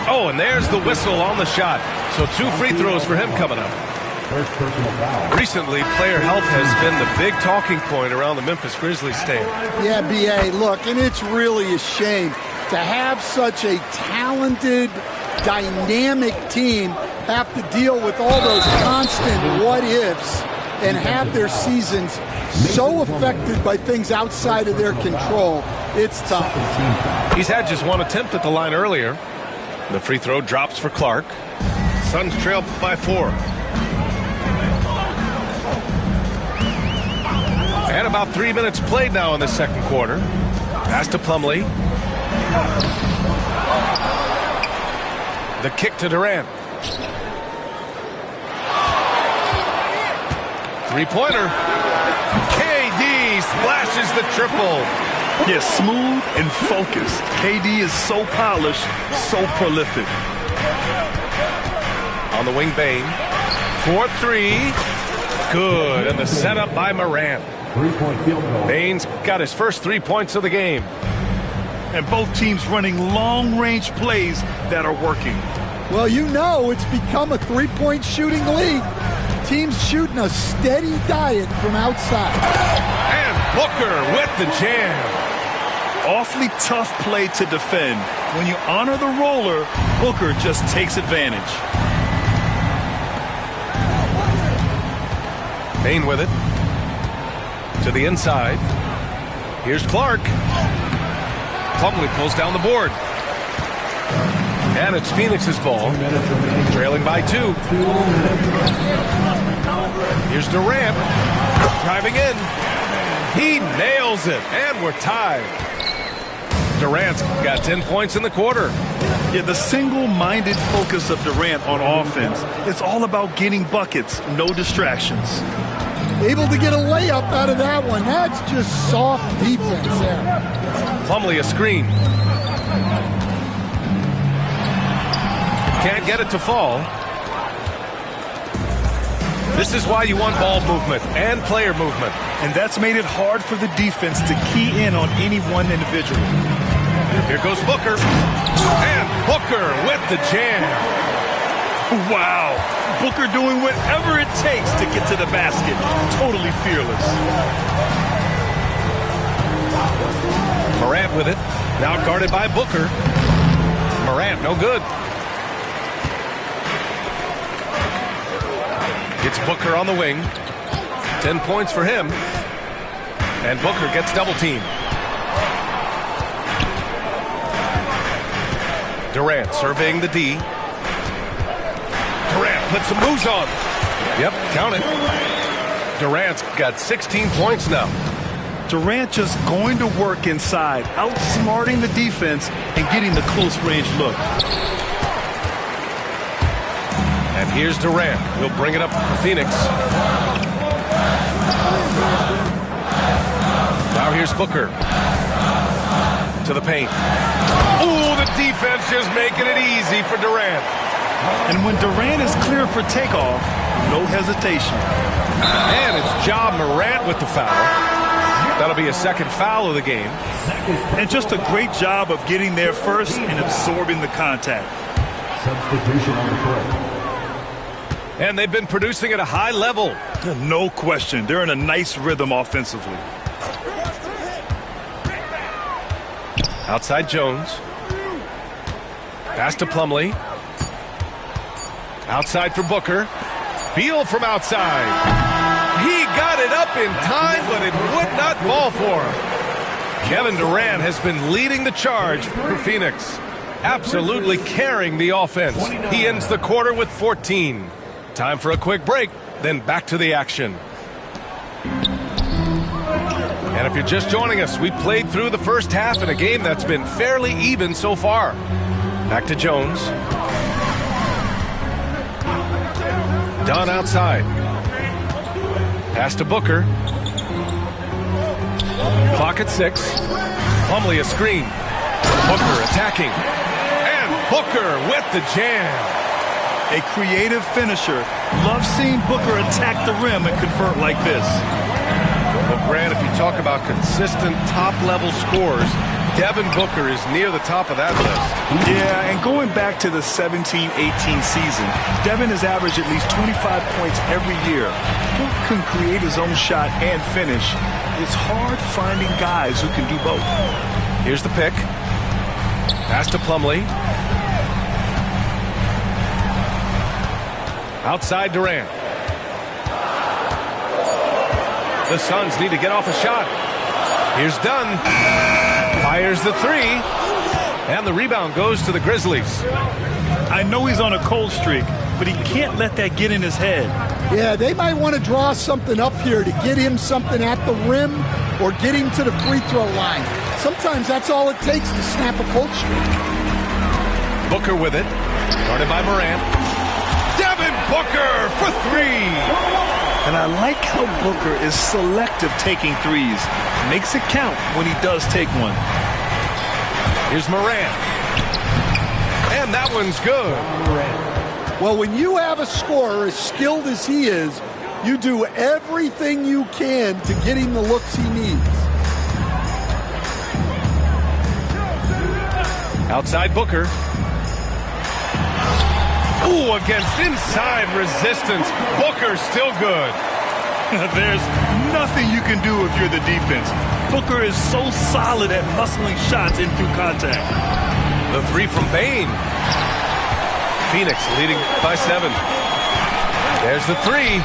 Oh, and there's the whistle on the shot. So 2 free throws for him coming up. First personal foul. Recently, player health has been the big talking point around the Memphis Grizzlies stand. Yeah, B.A., look, and it's really a shame to have such a talented, dynamic team have to deal with all those constant what-ifs and have their seasons so affected by things outside of their control. It's tough. He's had just 1 attempt at the line earlier. The free throw drops for Clark. Suns trail by 4. And about 3 minutes played now in the second quarter. Pass to Plumlee. The kick to Durant. Three-pointer. KD splashes the triple. Yeah, smooth and focused. KD is so polished, so prolific. On the wing, Bane. 4-3. Good. And the setup by Morant. 3-point field goal. Bane's got his first 3 points of the game. And both teams running long-range plays that are working. Well, you know it's become a three-point shooting league. Teams shooting a steady diet from outside. And Booker with the jam. Awfully tough play to defend. When you honor the roller, Booker just takes advantage. Bane with it. To the inside. Here's Clark. Plumlee pulls down the board. And it's Phoenix's ball. Trailing by 2. Here's Durant. Driving in. He nails it. And we're tied. Durant's got 10 points in the quarter. Yeah, the single-minded focus of Durant on offense. It's all about getting buckets, no distractions. Able to get a layup out of that one. That's just soft defense there. Plumlee a screen. Can't get it to fall. This is why you want ball movement and player movement. And that's made it hard for the defense to key in on any one individual. Here goes Booker. And Booker with the jam. Wow. Booker doing whatever it takes to get to the basket. Totally fearless. Morant with it. Now guarded by Booker. Morant, no good. It's Booker on the wing. 10 points for him. And Booker gets double teamed. Durant surveying the D. Durant puts some moves on. Yep, count it. Durant's got 16 points now. Durant just going to work inside, outsmarting the defense and getting the close range look. And here's Durant. He'll bring it up for Phoenix. Now here's Booker. To the paint. Ooh, the defense just making it easy for Durant. And when Durant is clear for takeoff, no hesitation. And it's Ja Morant with the foul. That'll be a second foul of the game. And just a great job of getting there first and absorbing the contact. Substitution on the court. And they've been producing at a high level. No question. They're in a nice rhythm offensively. Outside Jones. Pass to Plumlee. Outside for Booker. Beal from outside. He got it up in time, but it would not fall for him. Kevin Durant has been leading the charge for Phoenix. Absolutely carrying the offense. He ends the quarter with 14. Time for a quick break, then back to the action. And if you're just joining us, we played through the first half in a game that's been fairly even so far. Back to Jones. Dunn outside. Pass to Booker. Clock at 6. Plumlee a screen. Booker attacking. And Booker with the jam. A creative finisher. Love seeing Booker attack the rim and convert like this. Well, Grant, if you talk about consistent top-level scores, Devin Booker is near the top of that list. Yeah, and going back to the 17-18 season, Devin has averaged at least 25 points every year. Booker can create his own shot and finish. It's hard finding guys who can do both. Here's the pick. Pass to Plumlee. Outside Durant. The Suns need to get off a shot. Here's Dunn. Fires the 3. And the rebound goes to the Grizzlies. I know he's on a cold streak, but he can't let that get in his head. Yeah, they might want to draw something up here to get him something at the rim or get him to the free throw line. Sometimes that's all it takes to snap a cold streak. Booker with it. Guarded by Morant. Devin Booker for 3. And I like how Booker is selective taking threes. Makes it count when he does take one. Here's Morant. And that one's good. Well, when you have a scorer as skilled as he is, you do everything you can to get him the looks he needs. Outside Booker. Ooh, against inside resistance. Booker's still good. There's nothing you can do if you're the defense. Booker is so solid at muscling shots in through contact. The 3 from Bane. Phoenix leading by 7. There's the 3.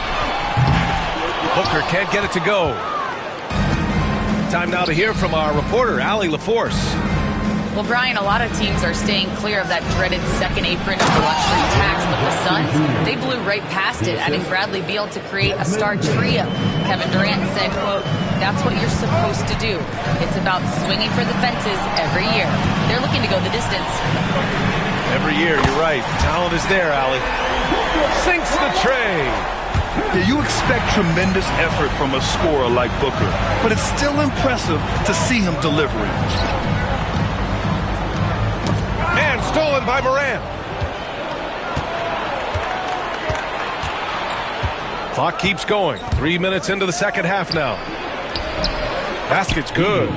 Booker can't get it to go. Time now to hear from our reporter, Allie LaForce. Well, Brian, a lot of teams are staying clear of that dreaded second apron of the luxury tax, but the Suns, they blew right past it, adding Bradley Beal to create a star trio. Kevin Durant said, quote, "That's what you're supposed to do. It's about swinging for the fences every year." They're looking to go the distance. Every year, you're right. The talent is there, Allie. Sinks the tray. Yeah, you expect tremendous effort from a scorer like Booker, but it's still impressive to see him delivering. And stolen by Morant. Clock keeps going. 3 minutes into the second half now. Basket's good.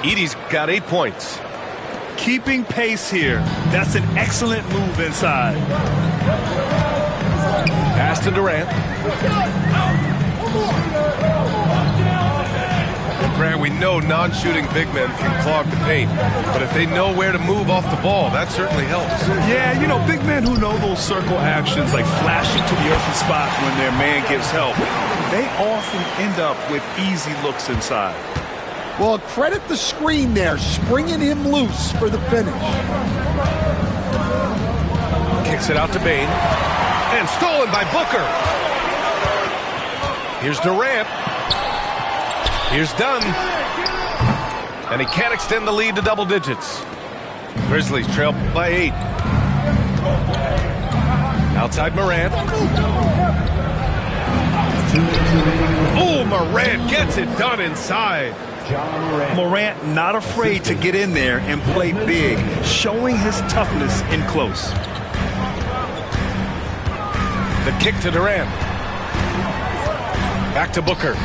Edey's got 8 points. Keeping pace here. That's an excellent move inside. Pass to Durant. Grant, we know non-shooting big men can clog the paint, but if they know where to move off the ball, that certainly helps. Yeah, you know, big men who know those circle actions, like flashing to the open spot when their man gives help, they often end up with easy looks inside. Well, credit the screen there, springing him loose for the finish. Kicks it out to Bane. And stolen by Booker. Here's Durant. Here's Dunn. And he can't extend the lead to double digits. Grizzlies trail by 8. Outside Morant. Oh, Morant gets it done inside. Morant not afraid to get in there and play big, showing his toughness in close. The kick to Durant. Back to Booker.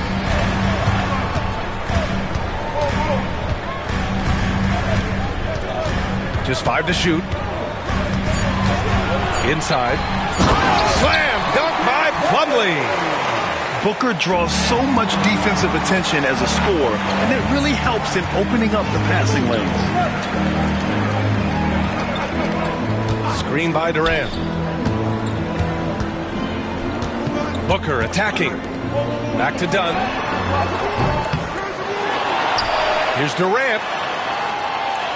Just 5 to shoot. Inside. Slam dunk by Plumlee. Booker draws so much defensive attention as a scorer, and it really helps in opening up the passing lanes. Screen by Durant. Booker attacking. Back to Dunn. Here's Durant.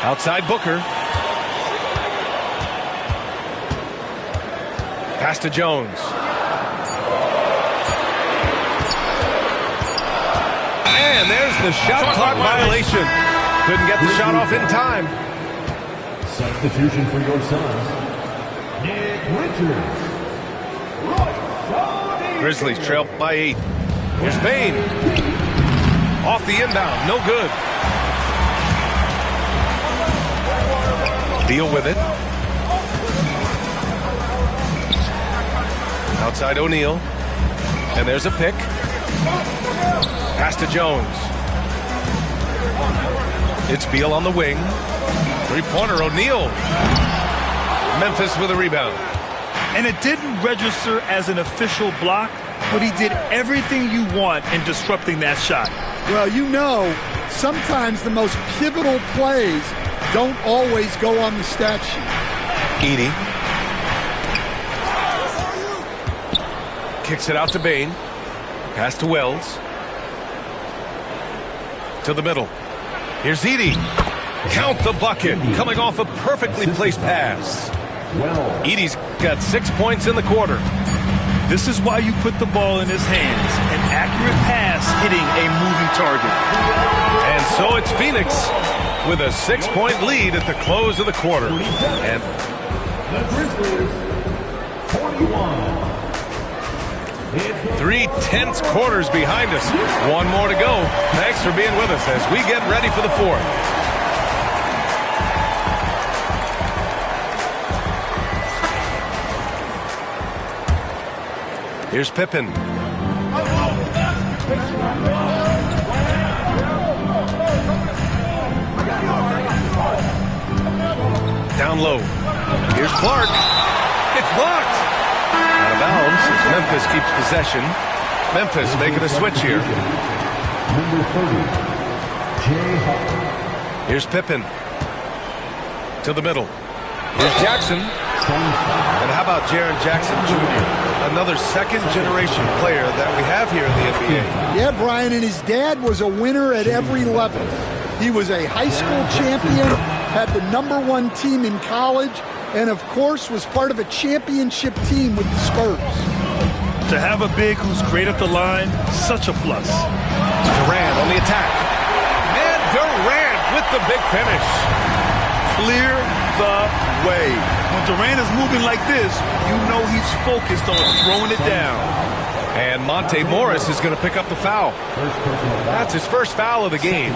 Outside Booker. Pass to Jones. And there's the shot clock violation. Couldn't get the shot off in time. Substitution for your Suns, Nick Richards. Grizzlies trail by 8. Here's Bane. Off the inbound, no good. Deal with it. Outside O'Neal. And there's a pick. Pass to Jones. It's Beal on the wing. Three-pointer, O'Neal. Memphis with a rebound. And it didn't register as an official block, but he did everything you want in disrupting that shot. Well, you know, sometimes the most pivotal plays don't always go on the stat sheet. Edey. Kicks it out to Bain. Pass to Wells. To the middle. Here's Edey. Count the bucket. Coming off a perfectly placed pass. Edey's got 6 points in the quarter. This is why you put the ball in his hands. An accurate pass hitting a moving target. And so it's Phoenix with a 6-point lead at the close of the quarter. And The Grizzlies, 41. 3 tense quarters behind us. One more to go. Thanks for being with us as we get ready for the fourth. Here's Pippen. Down low. Here's Clark. It's blocked. Out of bounds as Memphis keeps possession. Memphis making a switch here. Number 30, Jay Hawk. Here's Pippen. To the middle. Here's Jackson. And how about Jaren Jackson Jr., another second-generation player that we have here in the NBA? Yeah, Brian, and his dad was a winner at every level. He was a high school champion, had the #1 team in college, and of course was part of a championship team with the Spurs. To have a big who's great at the line, such a plus. Durant on the attack. And Durant with the big finish. Clear the way. When Durant is moving like this, you know he's focused on throwing it down. And Monte Morris is going to pick up the foul. That's his first foul of the game.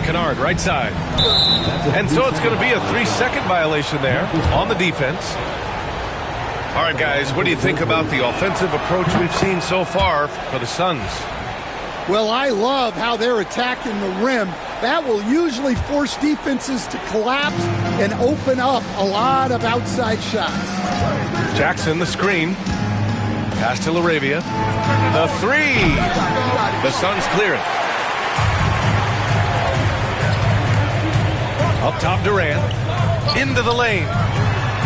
Kennard, right side. And so it's going to be a 3-second violation there on the defense. All right, guys, what do you think about the offensive approach we've seen so far for the Suns? Well, I love how they're attacking the rim. That will usually force defenses to collapse and open up a lot of outside shots. Jackson, the screen. Pass to LaRavia. The three. The Suns clear it. Up top, Durant. Into the lane.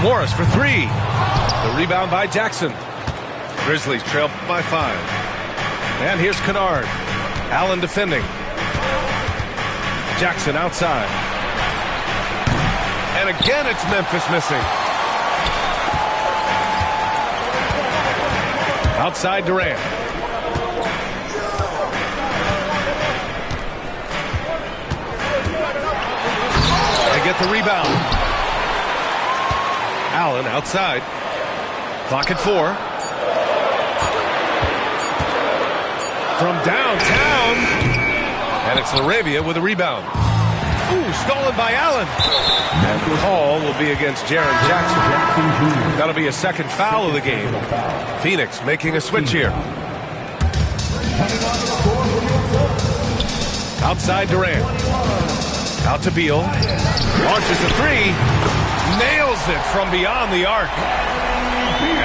Morris for three. The rebound by Jackson. Grizzlies trail by 5. And here's Kennard. Allen defending. Jackson outside. And again, it's Memphis missing. Outside Durant. They get the rebound. Allen outside. Clock at 4. From downtown. And it's LaRavia with a rebound. Ooh, stolen by Allen. And the call will be against Jaren Jackson. That'll be a second foul of the game. Phoenix making a switch here. Outside Durant. Out to Beal. Launches a 3. Nails it from beyond the arc.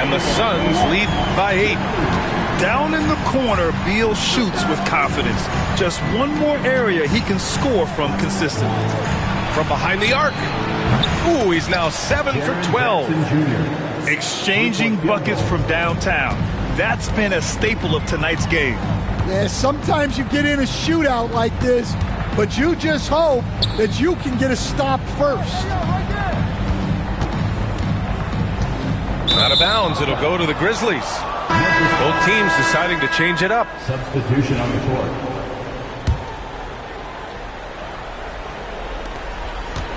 And the Suns lead by 8. Down in the corner, Beal shoots with confidence. Just one more area he can score from consistently. From behind the arc. Ooh, he's now 7 for 12. Exchanging buckets from downtown. That's been a staple of tonight's game. Yeah, sometimes you get in a shootout like this, but you just hope that you can get a stop first. Out of bounds, it'll go to the Grizzlies. Both teams deciding to change it up. Substitution on the court.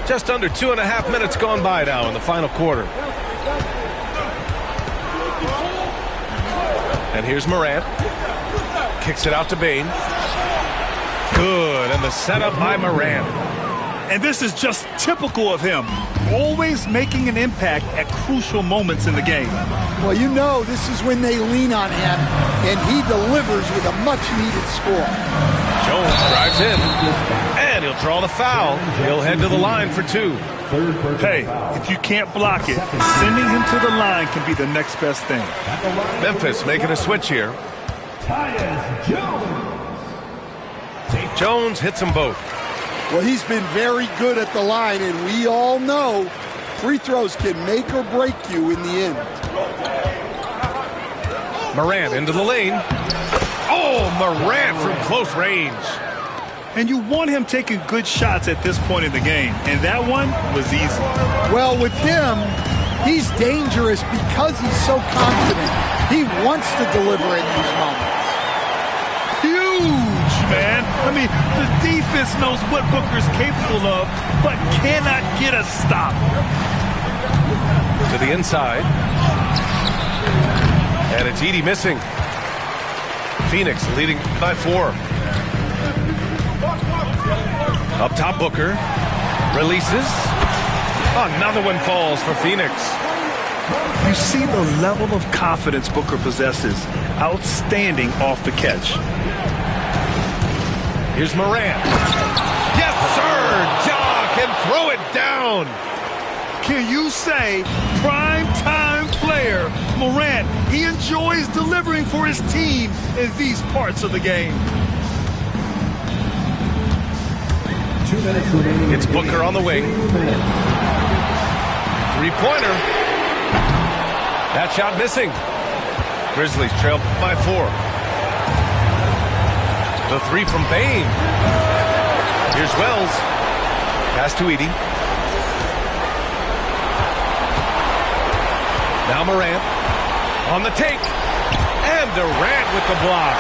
Just under 2.5 minutes gone by now in the final quarter. And here's Morant. Kicks it out to Bain. Good, and the setup by Morant. And this is just typical of him. Always making an impact at crucial moments in the game. Well, you know this is when they lean on him, and he delivers with a much-needed score. Jones drives in, and he'll draw the foul. He'll head to the line for 2. Hey, if you can't block it, sending him to the line can be the next best thing. Memphis making a switch here. Jones hits them both. Well, he's been very good at the line, and we all know free throws can make or break you in the end. Morant into the lane. Oh, Morant from close range. And you want him taking good shots at this point in the game, and that one was easy. Well, with him, he's dangerous because he's so confident. He wants to deliver in these moments. Huge, man. I mean, the defense knows what Booker's capable of, but cannot get a stop. To the inside. And it's Edey missing. Phoenix leading by 4. Up top, Booker. Releases. Another one falls for Phoenix. You see the level of confidence Booker possesses. Outstanding off the catch. Here's Morant. Yes, sir! Ja can throw it down. Can you say prime-time player Morant? He enjoys delivering for his team in these parts of the game. It's Booker on the wing. Three-pointer. That shot missing. Grizzlies trail by 4. The 3 from Bain. Here's Wells. Pass to Edey. Now Morant on the take. And Durant with the block.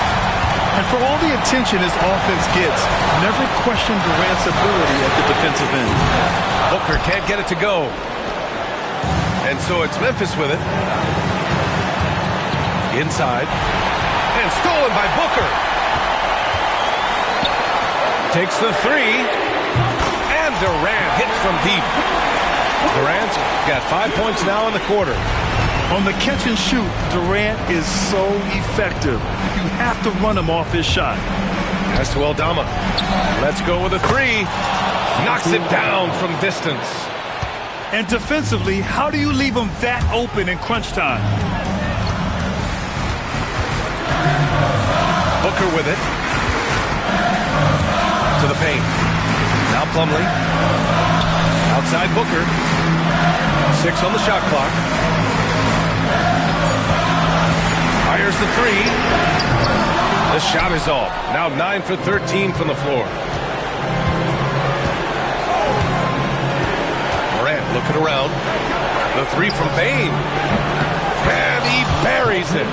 And for all the attention his offense gets, never question Durant's ability at the defensive end. Booker can't get it to go. And so it's Memphis with it. Inside. And stolen by Booker. Takes the 3. And Durant hits from deep. Durant's got 5 points now in the quarter. On the catch and shoot, Durant is so effective. You have to run him off his shot. Pass to Aldama. Let's go with a 3. Knocks it down from distance. And defensively, how do you leave him that open in crunch time? Booker with it. To the paint. Now Plumlee. Outside Booker. 6 on the shot clock. Fires the 3. The shot is off. Now 9 for 13 from the floor. Morant looking around. The 3 from Bain. And he buries it.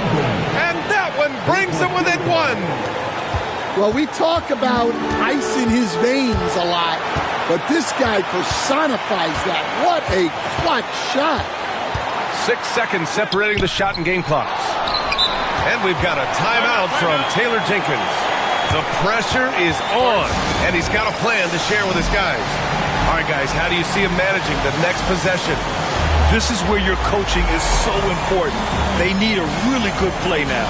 And that one brings him within 1. Well, we talk about ice in his veins a lot, but this guy personifies that. What a clutch shot. 6 seconds separating the shot and game clocks. And we've got a timeout from Taylor Jenkins. The pressure is on, and he's got a plan to share with his guys. All right, guys, how do you see him managing the next possession? This is where your coaching is so important. They need a really good play now.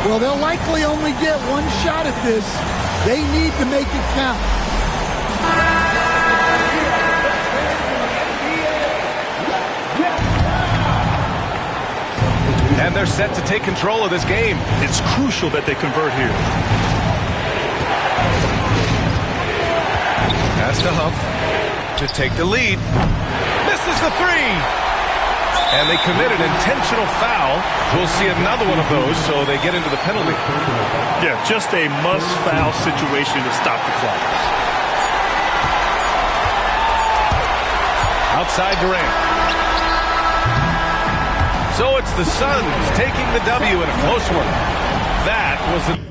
Well, they'll likely only get one shot at this. They need to make it count. And they're set to take control of this game. It's crucial that they convert here. Pass to Huff to take the lead. Misses the 3. And they commit an intentional foul. We'll see another one of those, so they get into the penalty. Yeah, just a must-foul situation to stop the clock. Outside Durant. So it's the Suns taking the W in a close one. That was the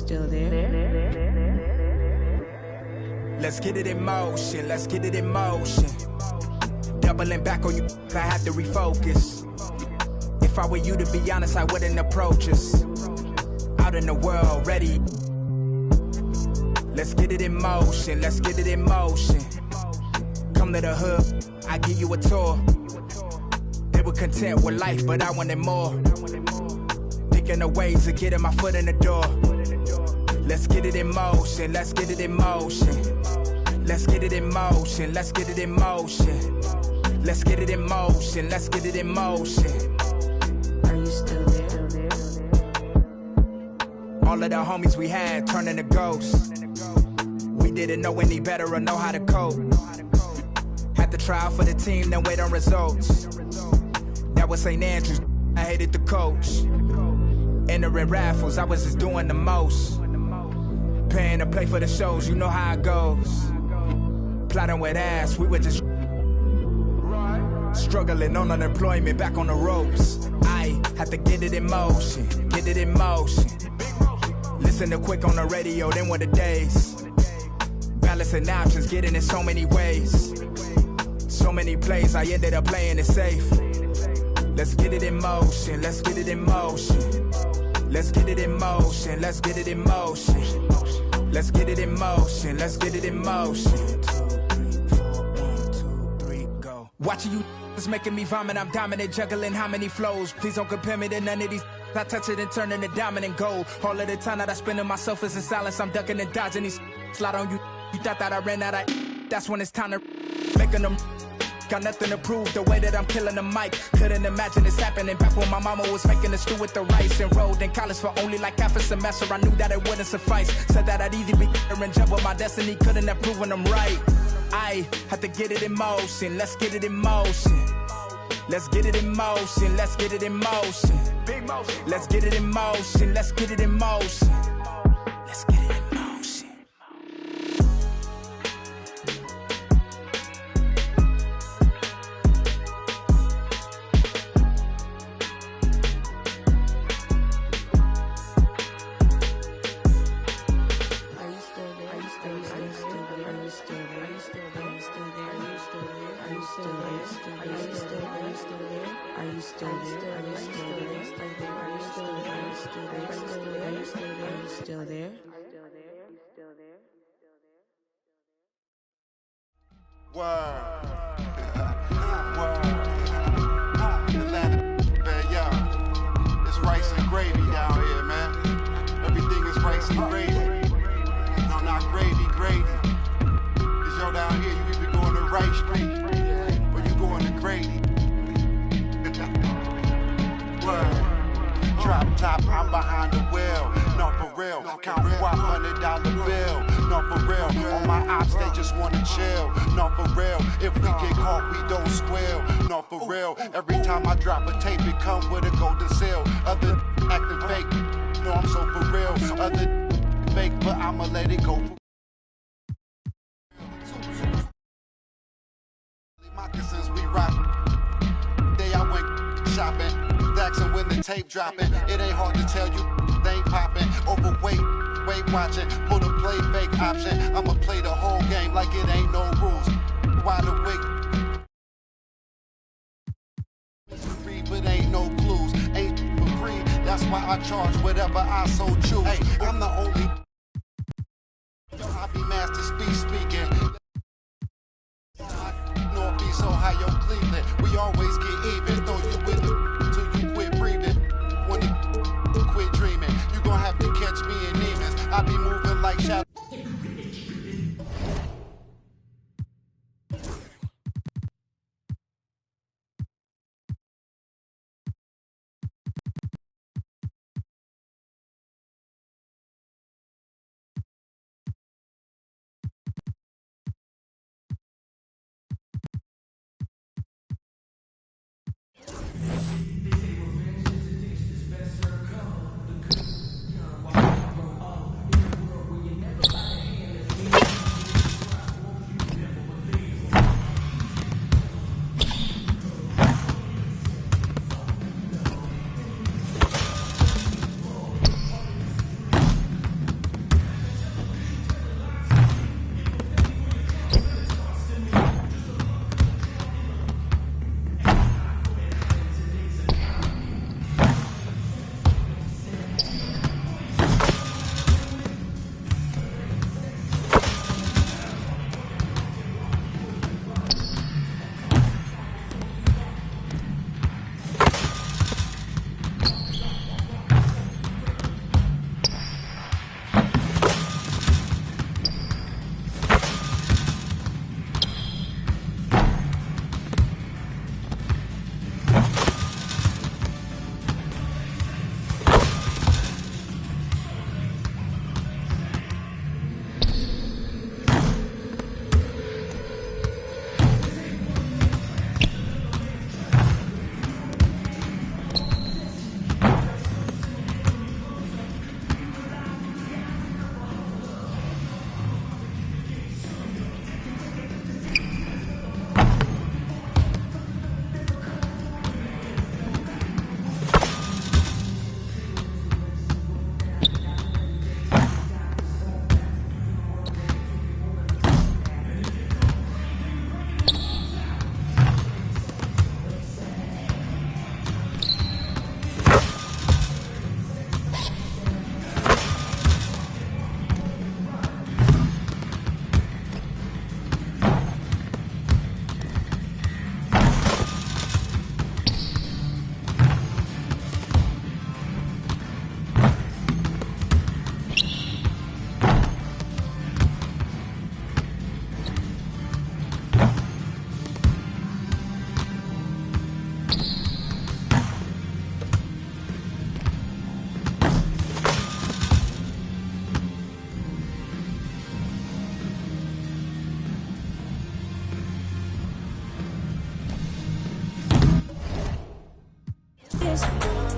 still there? Let's get it in motion, let's get it in motion. Doubling back on you, I had to refocus. If I were you, to be honest, I wouldn't approach us. Out in the world, ready. Let's get it in motion, let's get it in motion. Come to the hood, I give you a tour. They were content with life, but I wanted more. Thinking of ways of getting my foot in the door. Let's get it in motion, let's get it in motion. Let's get it in motion, let's get it in motion. Let's get it in motion, let's get it in motion. Are you still there? All of the homies we had turning to ghosts. We didn't know any better or know how to cope. Had to try out for the team, then wait on results. That was St. Andrews, I hated the coach. Entering raffles, I was just doing the most. Paying to play for the shows, you know how it goes. Plotting with ass, we were just struggling on unemployment, back on the ropes. I had to get it in motion, get it in motion. Listen to Quick on the radio, then were the days. Balancing options, getting in so many ways. So many plays, I ended up playing it safe. Let's get it in motion, let's get it in motion. Let's get it in motion, let's get it in motion. Let's get it in motion, let's get it in motion. 2, 3, 4, 1, 2, 3, go. Watching you is making me vomit, I'm dominant, juggling how many flows. Please don't compare me to none of these. I touch it and turn into dominant gold. All of the time that I spend in myself is in silence, I'm ducking and dodging these. Slide on you, you thought that I ran out of. That's when it's time to making them. Got nothing to prove, the way that I'm killing the mic. Couldn't imagine this happening back when my mama was making the stew with the rice. Enrolled in college for only like half a semester, I knew that it wouldn't suffice. Said that I'd either be or in jump with my destiny, couldn't have proven them right. I had to get it in motion, let's get it in motion. Let's get it in motion, let's get it in motion. Let's get it in motion, let's get it in motion. Let's get it in motion. Still there? Word. Word. Atlanta, man, yo. It's rice and gravy down here, man. Everything is rice and gravy. No, not gravy, gravy. Cause yo, down here, you either going to Rice Street or you going to Grady. Word. Drop top, I'm behind the wheel. No, for real. Count $100 bill. No, for real. On my ops, they just wanna chill. No, for real. If we get caught, we don't squeal. No, for real. Every time I drop a tape, it come with a golden seal. Other acting fake. No, I'm so for real. Other fake, but I'ma let it go. Moccasins, we rock. Day I went shopping. Daxing when the tape dropping. It ain't hard to tell you they ain't popping. Overweight, weight watching. Pull the play fake option. I'ma play the whole game like it ain't no rules. Wide awake. Free, but ain't no clues. Ain't for free. That's why I charge whatever I so choose. Hey, I'm the only. I be master speaking. Northeast Ohio, Cleveland. We always get even. Throw you with the till you quit breathing. When you quit dreaming, you gon' have to catch me in demons. I be moving like shadows. this.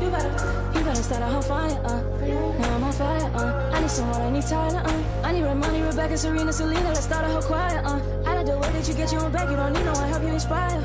You better start a whole fire, now I'm on fire, I need someone, I need Tyler, I need Red Money, Rebecca, Serena, Selena, let's start a whole choir, I like the way that you get your own back, you don't need no one, help you inspire,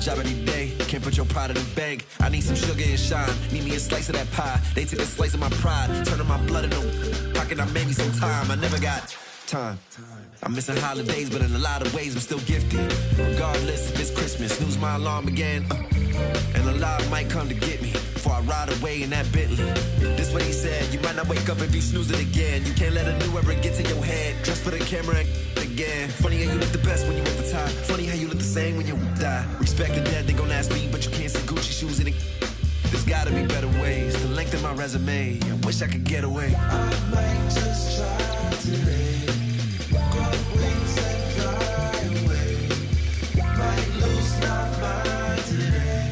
job every day, can't put your pride in the bank. I need some sugar and shine, need me a slice of that pie. They took a slice of my pride, turning my blood into pocket. I made me some time, I never got time. I'm missing holidays, but in a lot of ways I'm still gifted. Regardless if it's Christmas, snooze my alarm again, and a lot might come to get me before I ride away in that Bentley. This what he said, you might not wake up if you snooze it again. You can't let a new era get to your head. Dress for the camera again. Funny how you look the best when you at the top. Funny how you look the same when you die. Respect the dead, they gon' ask me, but you can't see Gucci shoes in it. There's gotta be better ways to lengthen my resume. I wish I could get away. I might just try today. Grow wings and fly away. Might lose my mind today.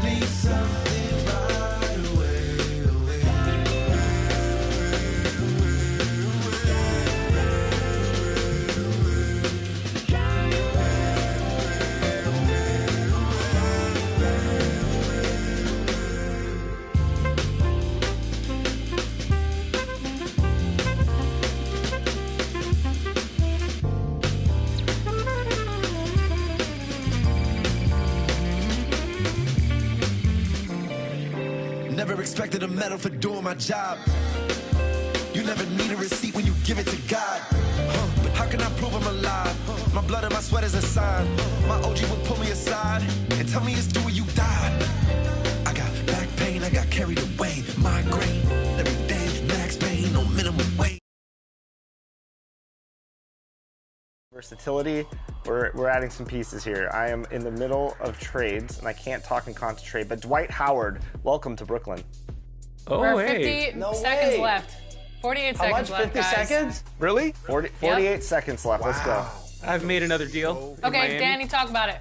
Need something right away. Never expected a medal for doing my job. You never need a receipt when you give it to God. But how can I prove I'm alive? My blood and my sweat is a sign. My OG would pull me aside and tell me it's do or you die. I got back pain, I got carried away. Migraine, every day, max pain, no minimum wage. Versatility, we're adding some pieces here. I am in the middle of trades, and I can't talk and concentrate, but Dwight Howard, welcome to Brooklyn. Oh, We're hey. 50 seconds left. 48 seconds left, 50 guys. seconds? Really? 48 seconds left. Wow. Let's go. I've made another deal. Okay, Danny, talk about it.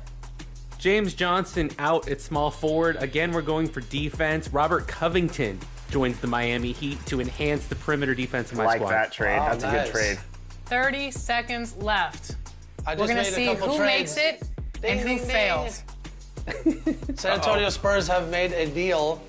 James Johnson out at small forward. Again, we're going for defense. Robert Covington joins the Miami Heat to enhance the perimeter defense of my squad. Like that trade. Wow, That's a good trade. 30 seconds left. I We're just going to made a see couple who trades. makes it and who fails. San Antonio Spurs have made a deal.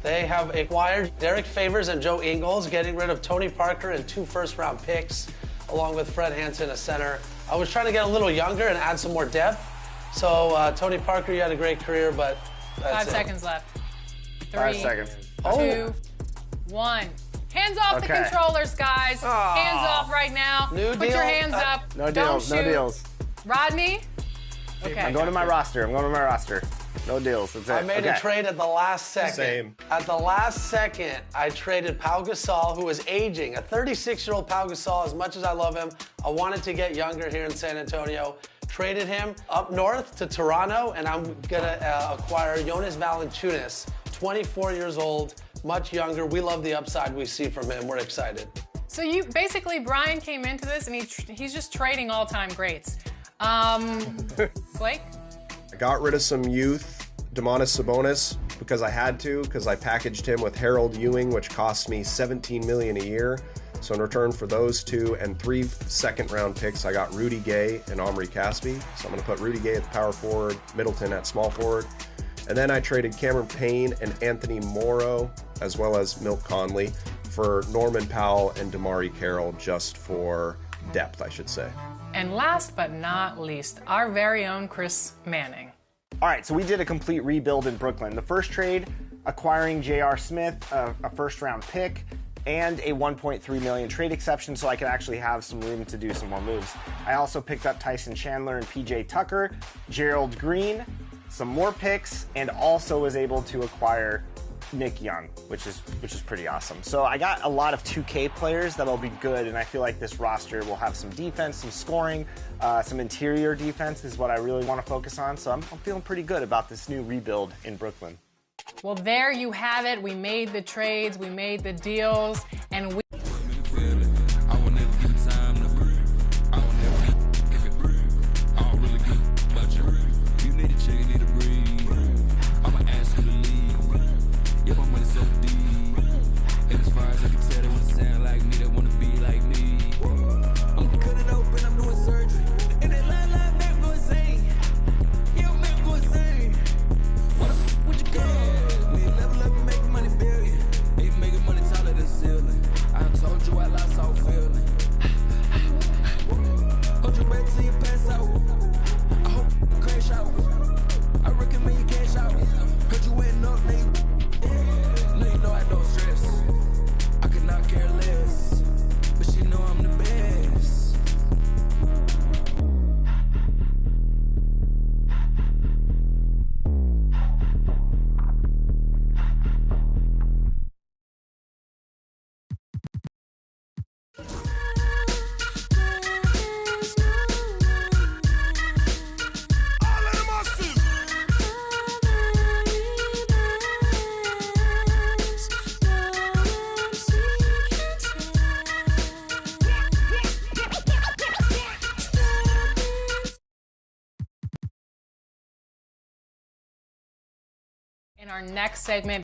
They have acquired Derek Favors and Joe Ingles, getting rid of Tony Parker and 2 first-round picks, along with Fred Hampton, a center. I was trying to get a little younger and add some more depth. So, Tony Parker, you had a great career, but that's 5 seconds left. 3, 5 seconds. 2, 1. Hands off the controllers, guys. Hands off right now. Put deal? your hands up. No Don't deals. shoot. No deals. Rodney? Okay. I'm going to my roster. No deals. That's it. I made a trade at the last second. Same. At the last second, I traded Pau Gasol, who is aging. A 36-year-old Pau Gasol, as much as I love him, I wanted to get younger here in San Antonio. Traded him up north to Toronto, and I'm going to acquire Jonas Valanciunas, 24 years old, much younger. We love the upside we see from him. We're excited. So you basically, Brian came into this and he's just trading all-time greats. Blake? I got rid of some youth, Domantas Sabonis, because I had to, because I packaged him with Harold Ewing, which cost me $17 million a year. So in return for those 2 and 3 second-round picks, I got Rudy Gay and Omri Caspi. So I'm going to put Rudy Gay at the power forward, Middleton at small forward. And then I traded Cameron Payne and Anthony Morrow, as well as Milt Conley, for Norman Powell and Damari Carroll, just for depth, I should say. And last but not least, our very own Chris Manning. All right, so we did a complete rebuild in Brooklyn. The first trade, acquiring J.R. Smith, a first-round pick, and a $1.3 million trade exception so I could actually have some room to do some more moves. I also picked up Tyson Chandler and P.J. Tucker, Gerald Green, some more picks, and also was able to acquire Nick Young, which is pretty awesome. So I got a lot of 2K players that'll be good, and I feel like this roster will have some defense, some scoring, some interior defense is what I really want to focus on. So I'm feeling pretty good about this new rebuild in Brooklyn. Well, there you have it. We made the trades, we made the deals, and we in our next segment.